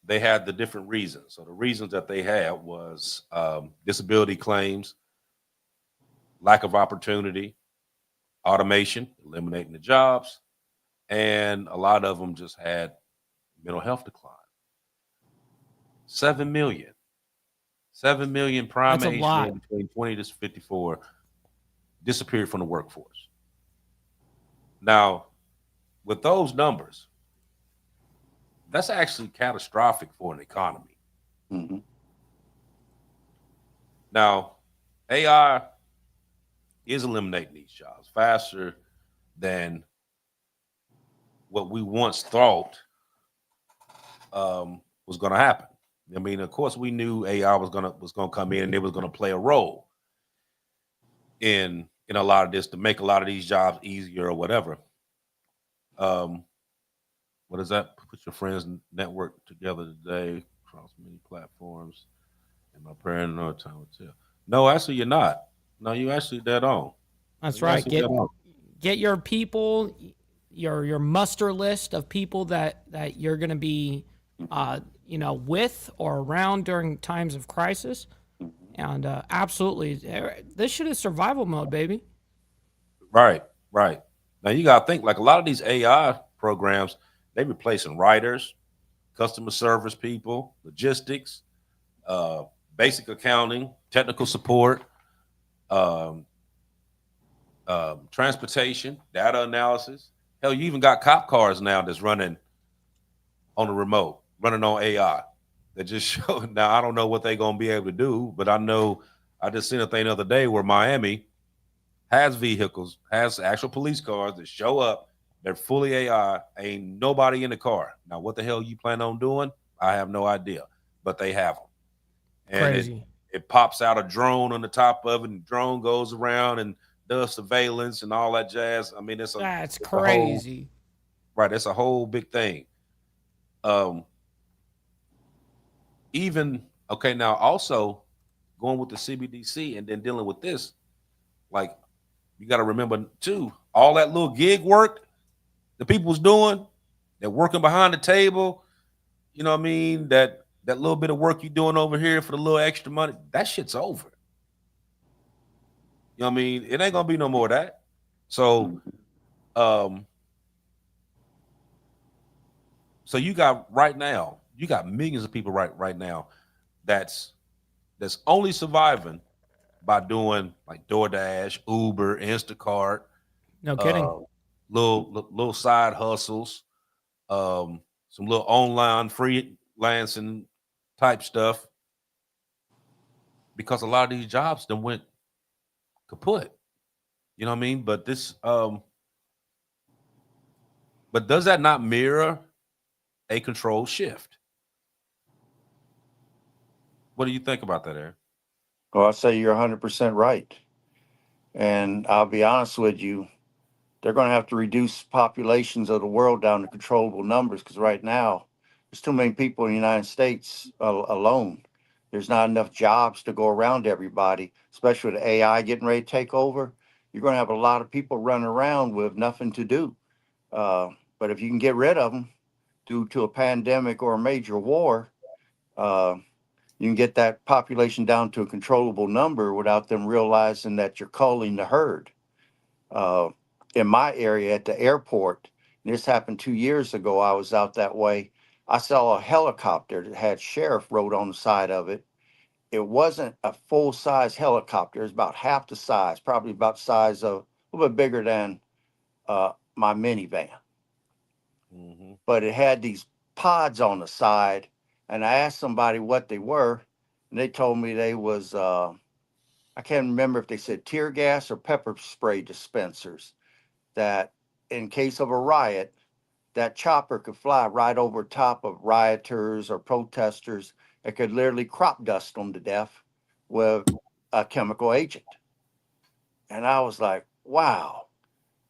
they had the different reasons. So the reasons that they had was disability claims, lack of opportunity, automation, eliminating the jobs, and a lot of them just had mental health decline. 7 million. 7 million prime That's a age lot. men between 20 to 54 disappeared from the workforce. Now, with those numbers, that's actually catastrophic for an economy. Mhm. Now, AI is eliminating these jobs faster than what we once thought was going to happen. I mean, of course, we knew AI was gonna come in and it was gonna play a role in a lot of this to make a lot of these jobs easier or whatever. Um, what is that? Put your friends network together today across many platforms My prayer in no time will tell. No, actually, you're not. No, you actually dead on. No, That's you right. actually dead on. Get your people, your muster list of people that you're going to be, with or around during times of crisis. And absolutely, this shit is survival mode, baby. Right, right. Now you gotta think like a lot of these AI programs, they replacing writers, customer service people, logistics, uh, basic accounting, technical support, um, transportation, data analysis. Hell, you even got cop cars now that's running on the remote, running on AI. That just show. Now I don't know what they're gonna be able to do, but I know I just seen a thing the other day where Miami has vehicles, has actual police cars that show up. They're fully AI. Ain't nobody in the car. Now, what the hell you plan on doing? I have no idea, but they have them, and Crazy. it pops out a drone on the top of it, and the drone goes around and does surveillance and all that jazz. I mean, That's it's a whole crazy. right. It's a whole big thing. Um, even okay now, also going with the CBDC and then dealing with this, like you got to remember too, all that little gig work the people was doing, they're working behind the table. You know what I mean? That little bit of work you doing over here for the little extra money, that shit's over. You know what I mean? It ain't gonna be no more of that. So, um, so you got right now, you got millions of people right now that's that's only surviving by doing like DoorDash, Uber, Instacart, No kidding. uh, little side hustles, some little online freelancing type stuff because a lot of these jobs then went kaput. You know what I mean? But does that not mirror a control shift? What do you think about that, Aaron? Well, I say you're 100% right. And I'll be honest with you, they're going to have to reduce populations of the world down to controllable numbers because right now there's too many people in the United States alone. There's not enough jobs to go around everybody, especially with AI getting ready to take over. You're going to have a lot of people running around with nothing to do. Uh, but if you can get rid of them due to a pandemic or a major war, uh, you can get that population down to a controllable number without them realizing that you're culling the herd. uh, in my area at the airport. This happened 2 years ago. I was out that way. I saw a helicopter that had sheriff wrote on the side of it. It wasn't a full size helicopter. It was about half the size, probably about the size of a little bit bigger than my minivan. Mm-hmm. But it had these pods on the side. And I asked somebody what they were, and they told me they was I can't remember if they said tear gas or pepper spray dispensers that in case of a riot, that chopper could fly right over top of rioters or protesters. It could literally crop dust them to death with a chemical agent. And I was like, wow.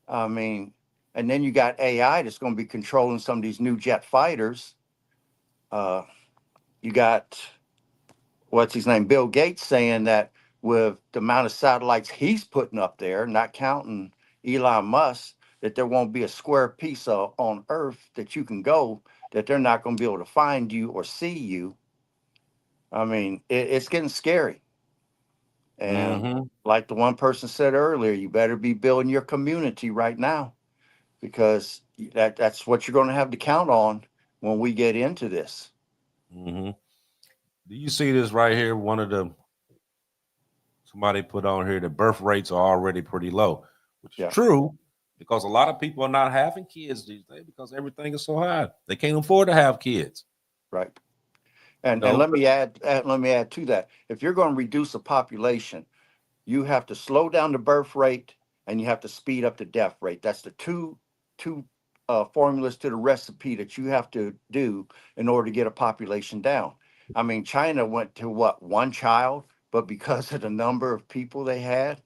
I mean, and then you got AI that's going to be controlling some of these new jet fighters. Uh, you got what's his name, Bill Gates, saying that with the amount of satellites he's putting up there, not counting Elon Musk, that there won't be a square piece on Earth that you can go that they're not going to be able to find you or see you. I mean, it's getting scary. And Mm-hmm. like the one person said earlier, you better be building your community right now because that's what you're going to have to count on when we get into this. Mm-hmm. Do you see this right here? One of the somebody put on here the birth rates are already pretty low, which is Yeah, true because a lot of people are not having kids these days because everything is so high. They can't afford to have kids. right. You And know. let me add to that. If you're going to reduce the population, you have to slow down the birth rate and you have to speed up the death rate. That's the two formulas to the recipe that you have to do in order to get a population down. I mean, China went to what, one child, but because of the number of people they had,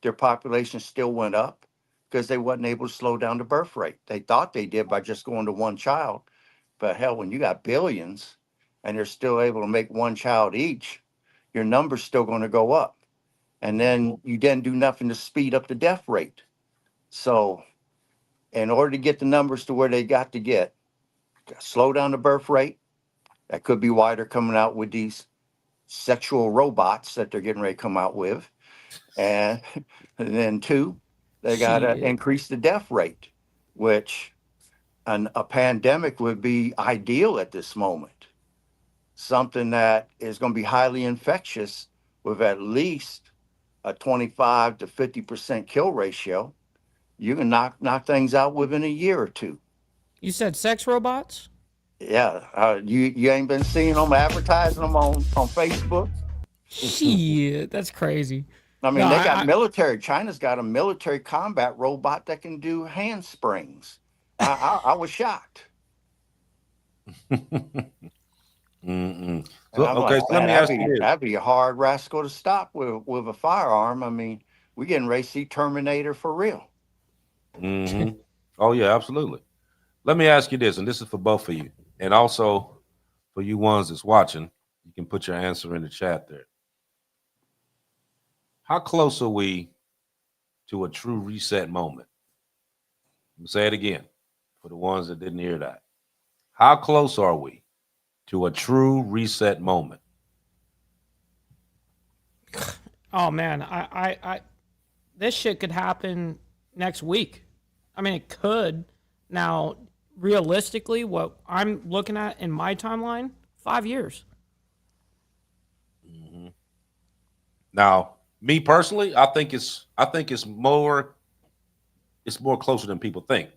their population still went up because they wasn't able to slow down the birth rate. They thought they did by just going to one child, but hell, when you got billions and they're still able to make one child each, your number's still going to go up. And then you didn't do nothing to speed up the death rate. So, in order to get the numbers to where they got to get, slow down the birth rate. That could be why they're coming out with these sexual robots that they're getting ready to come out with. And, and then two, they got to Shit. increase the death rate, which a pandemic would be ideal at this moment. Something that is going to be highly infectious with at least a 25 to 50% kill ratio. You can knock things out within a year or two. You said sex robots? Yeah, you ain't been seeing them advertising them on Facebook. Shit, that's crazy. I No, mean, they got military. China's got a military combat robot that can do handsprings. I was shocked, Mm-mm. and So I'm okay, like, so let man, me ask you this. that'd be a hard rascal to stop with a firearm. I mean, we getting ready to see Terminator for real. Hmm. Oh yeah, absolutely. Let me ask you this, and this is for both of you, and also for you ones that's watching. You can put your answer in the chat there. How close are we to a true reset moment? Let me say it again for the ones that didn't hear that. How close are we to a true reset moment? oh man, this shit could happen next week. I mean, it could. Now, realistically, what I'm looking at in my timeline, 5 years. Hmm. Now, me personally, I think it's more closer than people think.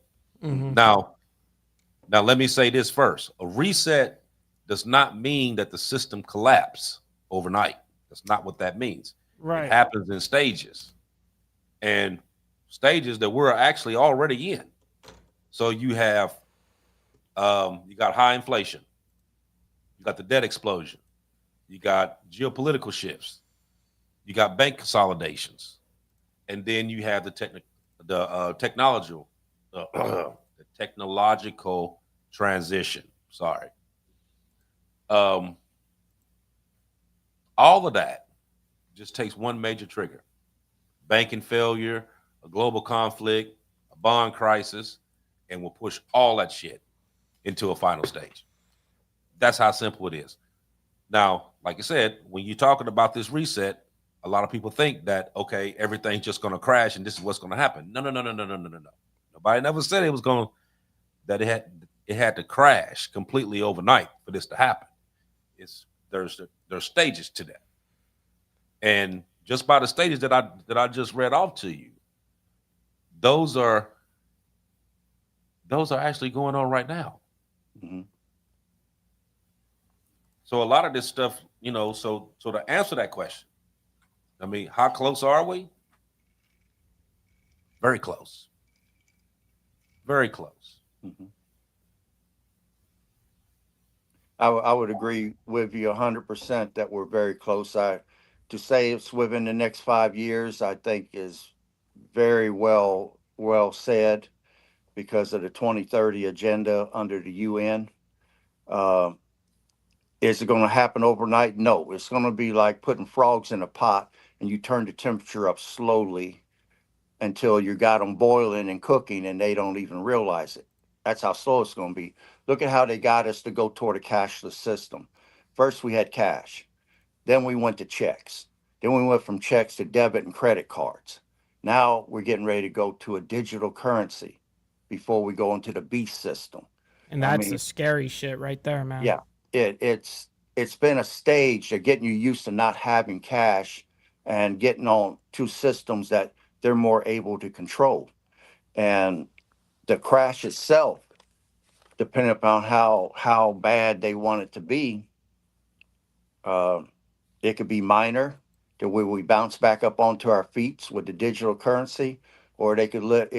Mm-hmm. Now, now let me say this first. A reset does not mean that the system collapse overnight. That's not what that means. It Right. happens in stages, and stages that we're actually already in. So you got high inflation, you got the debt explosion, you got geopolitical shifts, you got bank consolidations, and then you have the technological transition. Sorry, um, all of that just takes one major trigger: banking failure, a global conflict, a bond crisis, and we'll push all that shit into a final stage. That's how simple it is. Now, like I said, when you're talking about this reset, a lot of people think that okay, everything's just going to crash and this is what's going to happen. No, no, no, no, no, no, no, no, no. Nobody never said it was going that it had to crash completely overnight for this to happen. It's there's stages to that, and just by the stages that I just read off to you, those are those are actually going on right now. Hmm. So a lot of this stuff, so to answer that question, I mean, how close are we? Very close. Very close. Hmm. I would agree with you 100% that we're very close. To say it's within the next 5 years, I think is very well said because of the 2030 agenda under the UN. Uh, is it going to happen overnight? No, it's going to be like putting frogs in a pot and you turn the temperature up slowly until you got them boiling and cooking and they don't even realize it. That's how slow it's going to be. Look at how they got us to go toward a cashless system. First, we had cash. Then we went to checks. Then we went from checks to debit and credit cards. Now we're getting ready to go to a digital currency before we go into the beast system. And I that's the mean, scary shit right there, man. yeah, it's been a stage of getting you used to not having cash and getting on to systems that they're more able to control. And the crash itself, depending upon how bad they want it to be, uh, it could be minor to where we bounce back up onto our feet with the digital currency, or it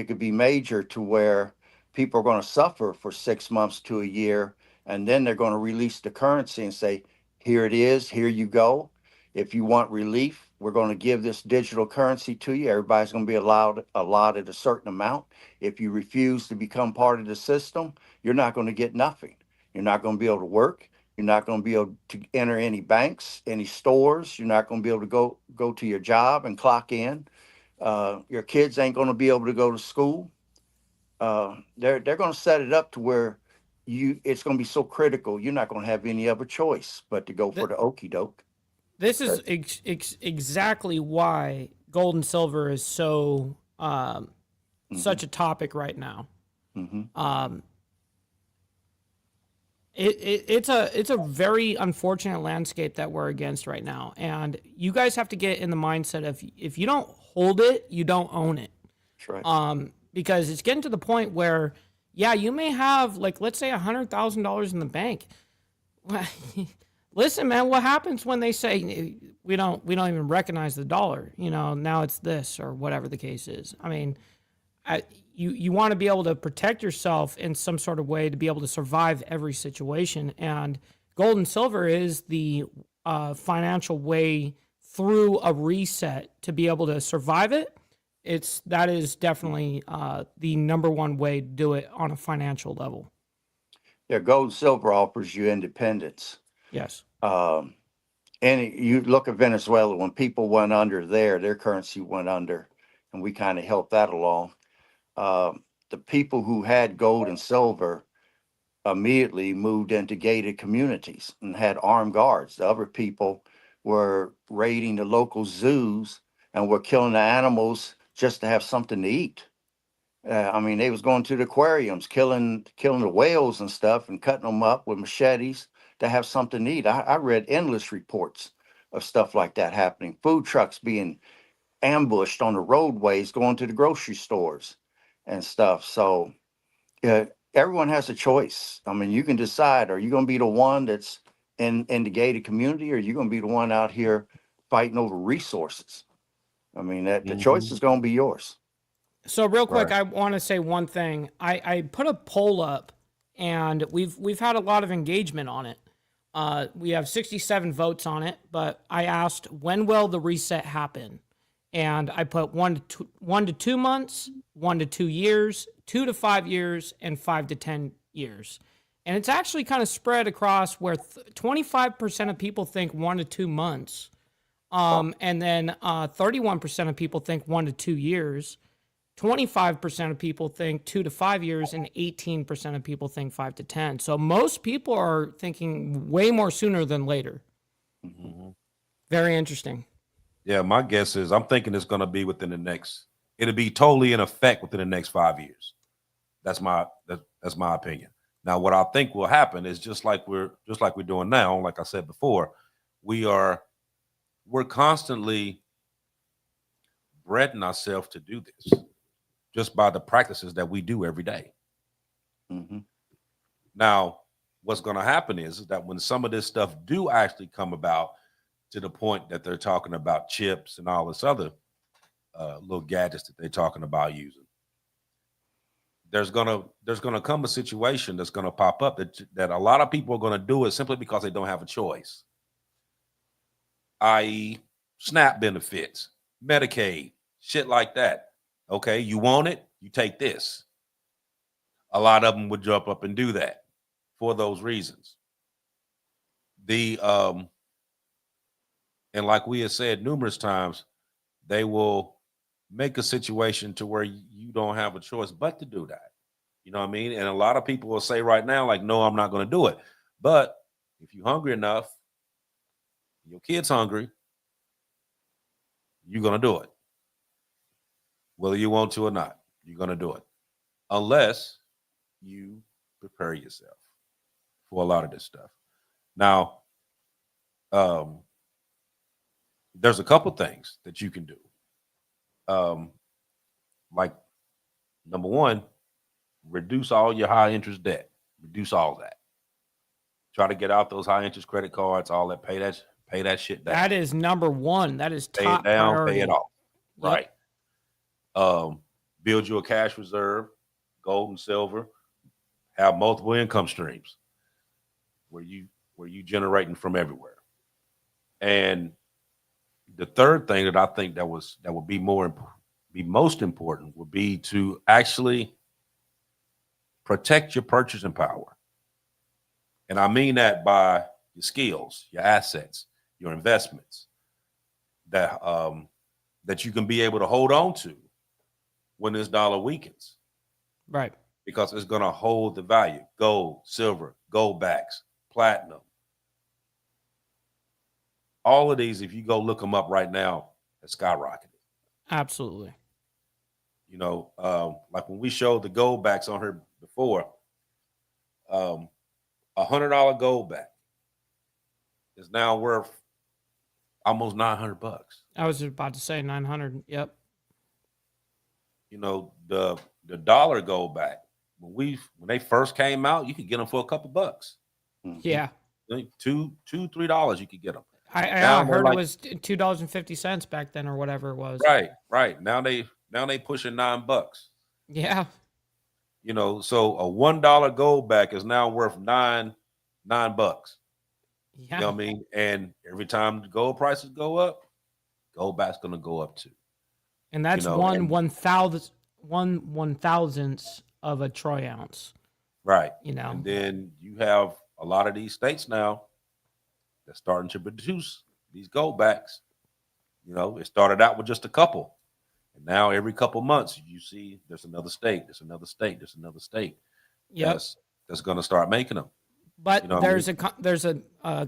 could be major to where people are going to suffer for 6 months to a year, and then they're going to release the currency and say, "Here it is, here you go. If you want relief, we're going to give this digital currency to you. Everybody's going to be allotted a certain amount. If you refuse to become part of the system, you're not going to get nothing. You're not going to be able to work. You're not going to be able to enter any banks, any stores. You're not going to be able to go to your job and clock in. Your kids ain't going to be able to go to school. They're going to set it up to where it's going to be so critical. You're not going to have any other choice but to go for Th- the okey doke. this is exactly why gold and silver is so such a topic right now. Mm-hmm. It's a very unfortunate landscape that we're against right now, and you guys have to get in the mindset of if you don't hold it, you don't own it. That's right. Because it's getting to the point where, yeah, you may have like let's say $100,000 in the bank. Listen, man, what happens when they say we don't even recognize the dollar? You know, now it's this or whatever the case is. I mean, you want to be able to protect yourself in some sort of way to be able to survive every situation. And gold and silver is the financial way through a reset to be able to survive it. That is definitely the number one way to do it on a financial level. Yeah, gold and silver offers you independence. Yes. And you look at Venezuela, when people went under there, their currency went under, and we kind of helped that along. The people who had gold and silver immediately moved into gated communities and had armed guards. The other people were raiding the local zoos and were killing the animals just to have something to eat. I mean, they was going to the aquariums, killing the whales and stuff, and cutting them up with machetes to have something to eat. I read endless reports of stuff like that happening. Food trucks being ambushed on the roadways, going to the grocery stores and stuff. So, yeah, everyone has a choice. I mean, you can decide: are you going to be the one that's in the gated community, or are you going to be the one out here fighting over resources? I mean, that the choice is going to be yours. So real quick, Right. I want to say one thing. I put a poll up, and we've had a lot of engagement on it. We have 67 votes on it, but I asked when will the reset happen, and I put 1 to 2 months, 1 to 2 years, 2 to 5 years, and 5 to 10 years. And it's actually kind of spread across where 25% of people think 1 to 2 months, and then 31% of people think 1 to 2 years. 25% of people think 2 to 5 years, and 18% of people think 5 to 10. So most people are thinking way more sooner than later. Mm-hmm. Very interesting. Yeah, my guess is I'm thinking it's going to be it'll be totally in effect within the next 5 years. That's my opinion. Now, what I think will happen is just like we're doing now. Like I said before, we're constantly breeding ourselves to do this just by the practices that we do every day. Mm-hmm. Now, what's going to happen is that when some of this stuff do actually come about to the point that they're talking about chips and all this other little gadgets that they're talking about using, there's gonna come a situation that's gonna pop up that a lot of people are gonna do it simply because they don't have a choice, i.e., SNAP benefits, Medicaid, shit like that. Okay, you want it, you take this. A lot of them would jump up and do that for those reasons. And like we have said numerous times, they will make a situation to where you don't have a choice but to do that. You know what I mean? And a lot of people will say right now, like, no, I'm not going to do it. But if you're hungry enough, your kid's hungry, you're going to do it. Whether you want to or not, you're going to do it. Unless you prepare yourself for a lot of this stuff. Now, there's a couple things that you can do. Like, number one, reduce all your high interest debt. Reduce all that. Try to get out those high interest credit cards, all that. Pay that shit down. That is number one. That is Pay top it down, priority. pay it off. Yep. Right. Build you a cash reserve, gold and silver. Have multiple income streams where you generating from everywhere. And the third thing that I think that would be most important would be to actually protect your purchasing power. And I mean that by your skills, your assets, your investments that you can be able to hold on to when this dollar weakens. Right. Because it's going to hold the value. Gold, silver, gold backs, platinum. All of these, if you go look them up right now, have skyrocketed. Absolutely. You know, like when we showed the gold backs on her before, $100 gold back is now worth almost $900. I was about to say 900. Yep. You know, the dollar gold back when they first came out, you could get them for a couple bucks. Yeah. $2-3 you could get them. I heard it was $2.50 back then or whatever it was. Right. Now they pushing $9. Yeah. You know, so a $1 gold back is now worth $9. Yeah. You know what I mean? And every time the gold prices go up, gold back's gonna go up too. And that's one thousandth of a troy ounce. Right. You know. And then you have a lot of these states now that's starting to produce these gold backs. You know, it started out with just a couple. And now every couple months you see there's another state, there's another state, there's another state. Yep. That's gonna start making them. But you know there's a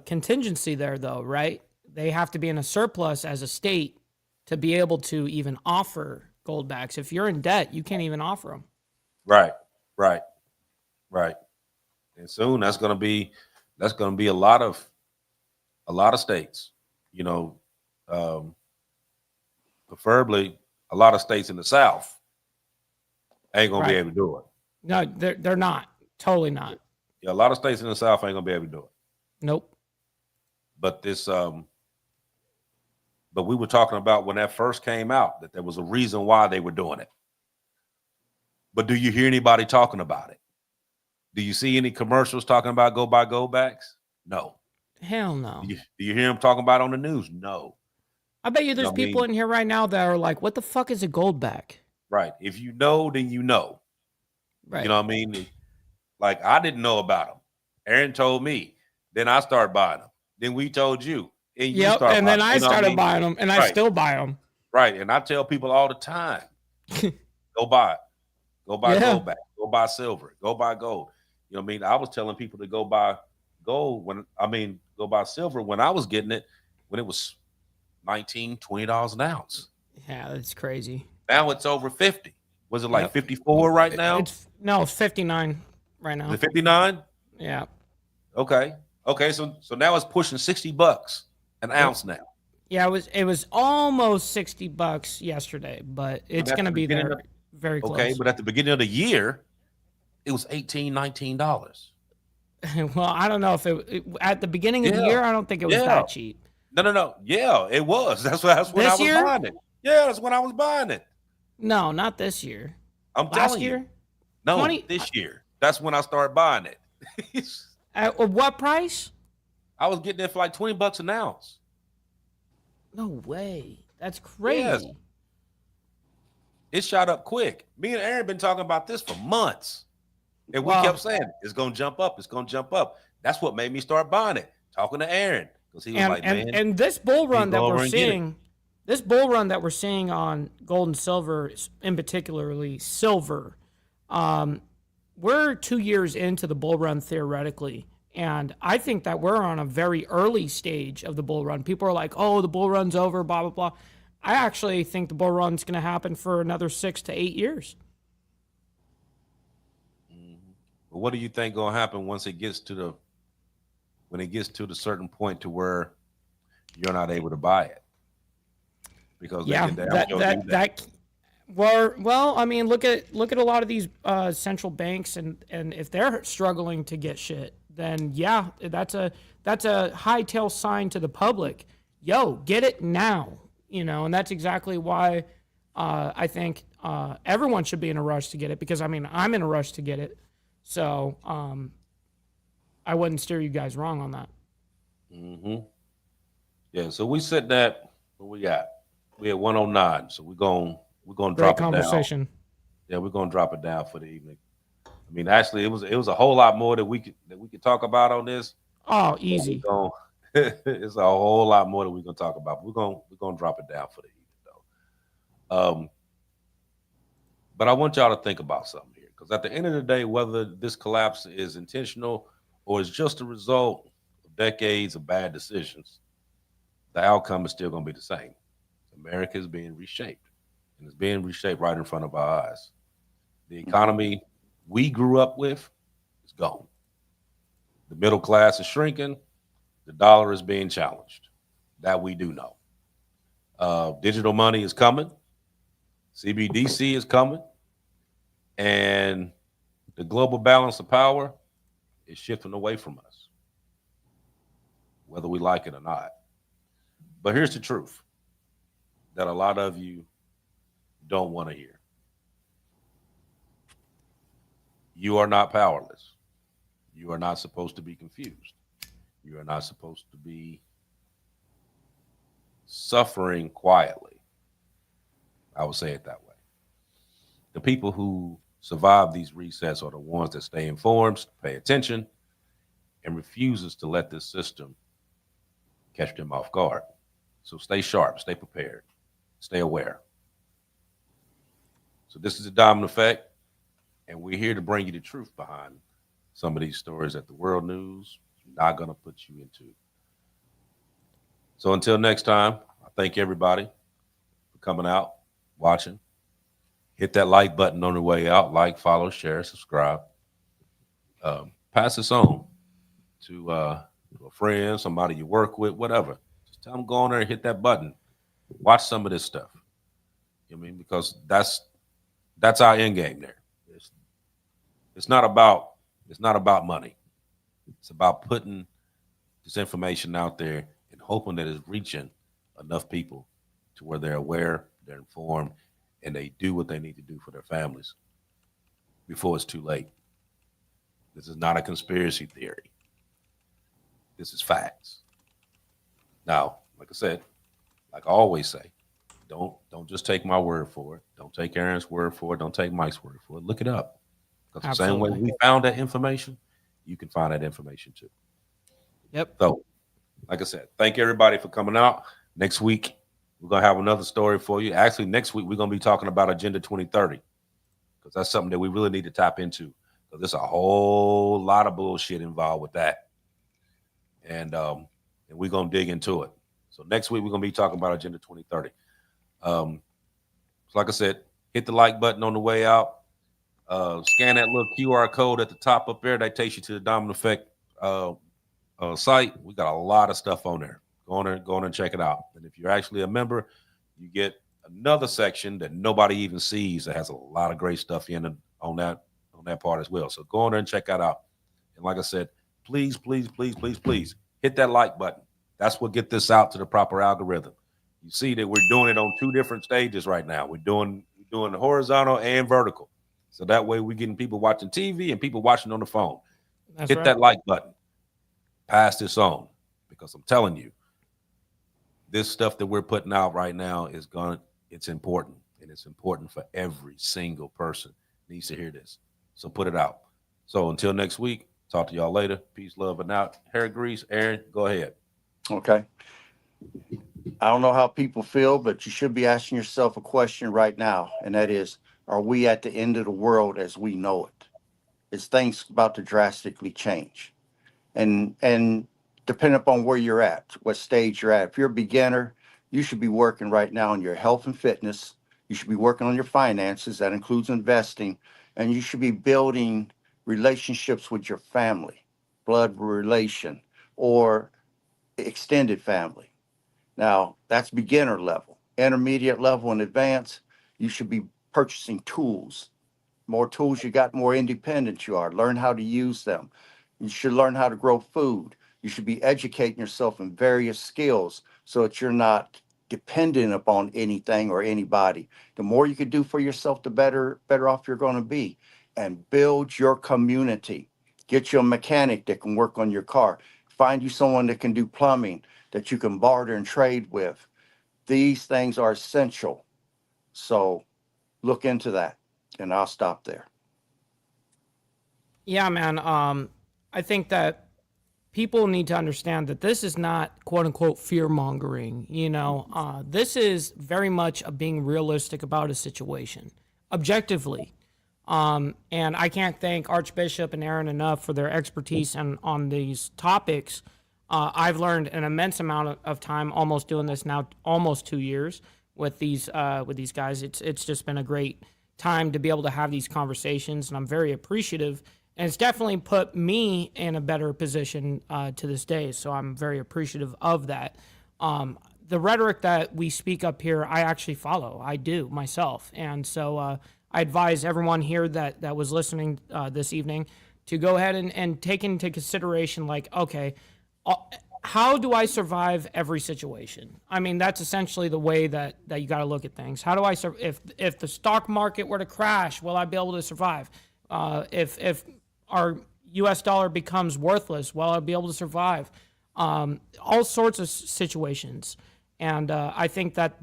contingency there though, right? They have to be in a surplus as a state to be able to even offer gold backs. If you're in debt, you can't even offer them. Right. And soon that's gonna be a lot of states, you know, preferably a lot of states in the South ain't gonna be able to do it. No, they're not. Totally not. Yeah, a lot of states in the South ain't gonna be able to do it. Nope. But but we were talking about when that first came out that there was a reason why they were doing it. But do you hear anybody talking about it? Do you see any commercials talking about go buy gold backs? No. Hell no. Do you hear them talking about it on the news? No. I bet you there's people in here right now that are like, what the fuck is a gold back? Right. If you know, then you know. Right. You know what I mean? Like, I didn't know about them. Aaron told me. Then I started buying them. Then we told you. And you started and then I started buying them, and I still buy them. Right. And I tell people all the time, go buy it. Go buy gold back. Go buy silver. Go buy gold. You know what I mean? I was telling people to go buy gold go buy silver when I was getting it when it was $19, $20 an ounce. Yeah, that's crazy. Now it's over 50. Was it like 54 right now? It's 59 right now. Is it 59? Yeah. Okay. So now it's pushing $60 an ounce now. Yeah, it was almost $60 yesterday, but it's going to be there very close. Okay, but at the beginning of the year, it was $18, $19. Well, I don't know if at the beginning of the year, I don't think it was that cheap. No. Yeah, it was. That's when I was buying it. Yeah, that's when I was buying it. No, not this year. I'm telling you. No, this year. That's when I started buying it. At what price? I was getting it for like $20 an ounce. No way. That's crazy. Yes. It shot up quick. Me and Aaron been talking about this for months. And we kept saying, it's going to jump up. It's going to jump up. That's what made me start buying it. Talking to Aaron. Because he was and this bull run that we're seeing, on gold and silver, in particularly silver, we're 2 years into the bull run theoretically. And I think that we're on a very early stage of the bull run. People are like, oh, the bull run's over, blah, blah, blah. I actually think the bull run's going to happen for another 6 to 8 years. But what do you think going to happen once it gets to the certain point to where you're not able to buy it? Because well, I mean, look at a lot of these central banks, and if they're struggling to get shit, then that's a hightail sign to the public. Yo, get it now, and that's exactly why I think everyone should be in a rush to get it, because I mean, I'm in a rush to get it, so I wouldn't steer you guys wrong on that. Mm-hmm. Yeah, so we said that. What we got? We had 109, so we're gonna drop it down. Conversation. Yeah, we're gonna drop it down for the evening. I mean, actually, it was a whole lot more that we could talk about on this. Oh, But we're easy. going it's a whole lot more that we're gonna talk about. We're gonna drop it down for the evening though. But I want y'all to think about something here, because at the end of the day, whether this collapse is intentional or is just a result of decades of bad decisions, the outcome is still gonna be the same. America is being reshaped, and it's being reshaped right in front of our eyes. The Mhm. economy we grew up with is gone. The middle class is shrinking. The dollar is being challenged. That we do know. Digital money is coming. CBDC is coming. And the global balance of power is shifting away from us, whether we like it or not. But here's the truth that a lot of you don't want to hear: you are not powerless. You are not supposed to be confused. You are not supposed to be suffering quietly. I would say it that way. The people who survive these resets are the ones that stay informed, pay attention, and refuses to let this system catch them off guard. So stay sharp, stay prepared, stay aware. So this is the Diamond Effect, and we're here to bring you the truth behind some of these stories that the world news is not going to put you into. So until next time, I thank everybody for coming out, watching. Hit that like button on the way out. Like, follow, share, subscribe. Pass this on to a friend, somebody you work with, whatever. Just tell them go on there and hit that button. Watch some of this stuff. You know what I mean? Because that's our end game there. It's, it's not about money. It's about putting this information out there and hoping that it's reaching enough people to where they're aware, they're informed, and they do what they need to do for their families before it's too late. This is not a conspiracy theory. This is facts. Now, like I said, like I always say, don't just take my word for it. Don't take Aaron's word for it. Don't take Mike's word for it. Look it up. Because the same way Absolutely. we found that information, you can find that information too. Yep. So, like I said, thank everybody for coming out. Next week, we're gonna have another story for you. Actually, next week we're gonna be talking about Agenda 2030, because that's something that we really need to tap into. Because there's a whole lot of bullshit involved with that, and we're gonna dig into it. So next week we're gonna be talking about Agenda 2030. So like I said, hit the like button on the way out. Scan that little QR code at the top up there. That takes you to the Diamond Effect uh, site. We got a lot of stuff on there. Go on and check it out. And if you're actually a member, you get another section that nobody even sees that has a lot of great stuff in it on that part as well. So go on there and check that out. And like I said, please, please, please, please, please hit that like button. That's what get this out to the proper algorithm. You see that we're doing it on two different stages right now. We're doing the horizontal and vertical. So that way we're getting people watching TV and people watching on the phone. That's Hit right. that like button. Pass this on, because I'm telling you, this stuff that we're putting out right now it's important, and it's important for every single person needs to hear this. So put it out. So until next week, talk to y'all later. Peace, love, and out. Hair grease, Aaron, go ahead. Okay. I don't know how people feel, but you should be asking yourself a question right now, and that is, are we at the end of the world as we know it? Is things about to drastically change? And depending upon where you're at, what stage you're at. If you're a beginner, you should be working right now on your health and fitness. You should be working on your finances. That includes investing, and you should be building relationships with your family, blood relation, or extended family. Now, that's beginner level. Intermediate level and advanced, you should be purchasing tools. More tools you got, more independent you are. Learn how to use them. You should learn how to grow food. You should be educating yourself in various skills so that you're not dependent upon anything or anybody. The more you can do for yourself, the better off you're going to be. And build your community. Get you a mechanic that can work on your car. Find you someone that can do plumbing that you can barter and trade with. These things are essential. So look into that, and I'll stop there. Yeah, man. I think that people need to understand that this is not quote unquote fear mongering. This is very much a being realistic about a situation, objectively. And I can't thank Archbishop and Aaron enough for their expertise on these topics. I've learned an immense amount of time almost doing this now, almost 2 years with these guys. It's just been a great time to be able to have these conversations, and I'm very appreciative. And it's definitely put me in a better position to this day. So I'm very appreciative of that. The rhetoric that we speak up here, I actually follow. I do myself, and so I advise everyone here that was listening this evening to go ahead and take into consideration, like, okay, how do I survive every situation? I mean, that's essentially the way that you got to look at things. How do I if the stock market were to crash, will I be able to survive? If our U.S. dollar becomes worthless, will I be able to survive? All sorts of situations. And I think that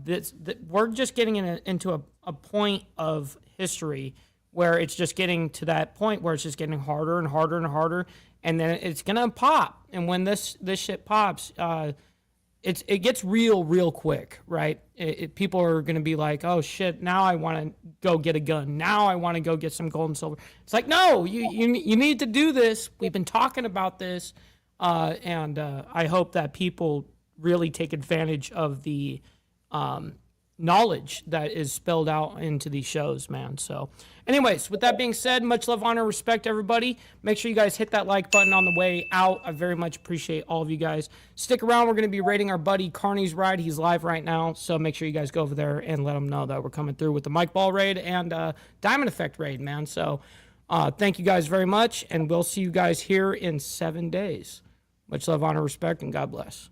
we're just getting into a point of history where it's just getting to that point where it's just getting harder and harder and harder, and then it's gonna pop. And when this shit pops, it gets real quick, right? People are gonna be like, oh shit, now I want to go get a gun. Now I want to go get some gold and silver. It's like, no, you need to do this. We've been talking about this, and I hope that people really take advantage of the knowledge that is spelled out into these shows, man. So anyways, with that being said, much love, honor, respect, everybody. Make sure you guys hit that like button on the way out. I very much appreciate all of you guys. Stick around. We're going to be rating our buddy Carney's ride. He's live right now, so make sure you guys go over there and let him know that we're coming through with the Mike Ball raid and Diamond Effect raid, man. So thank you guys very much, and we'll see you guys here in 7 days. Much love, honor, respect, and God bless.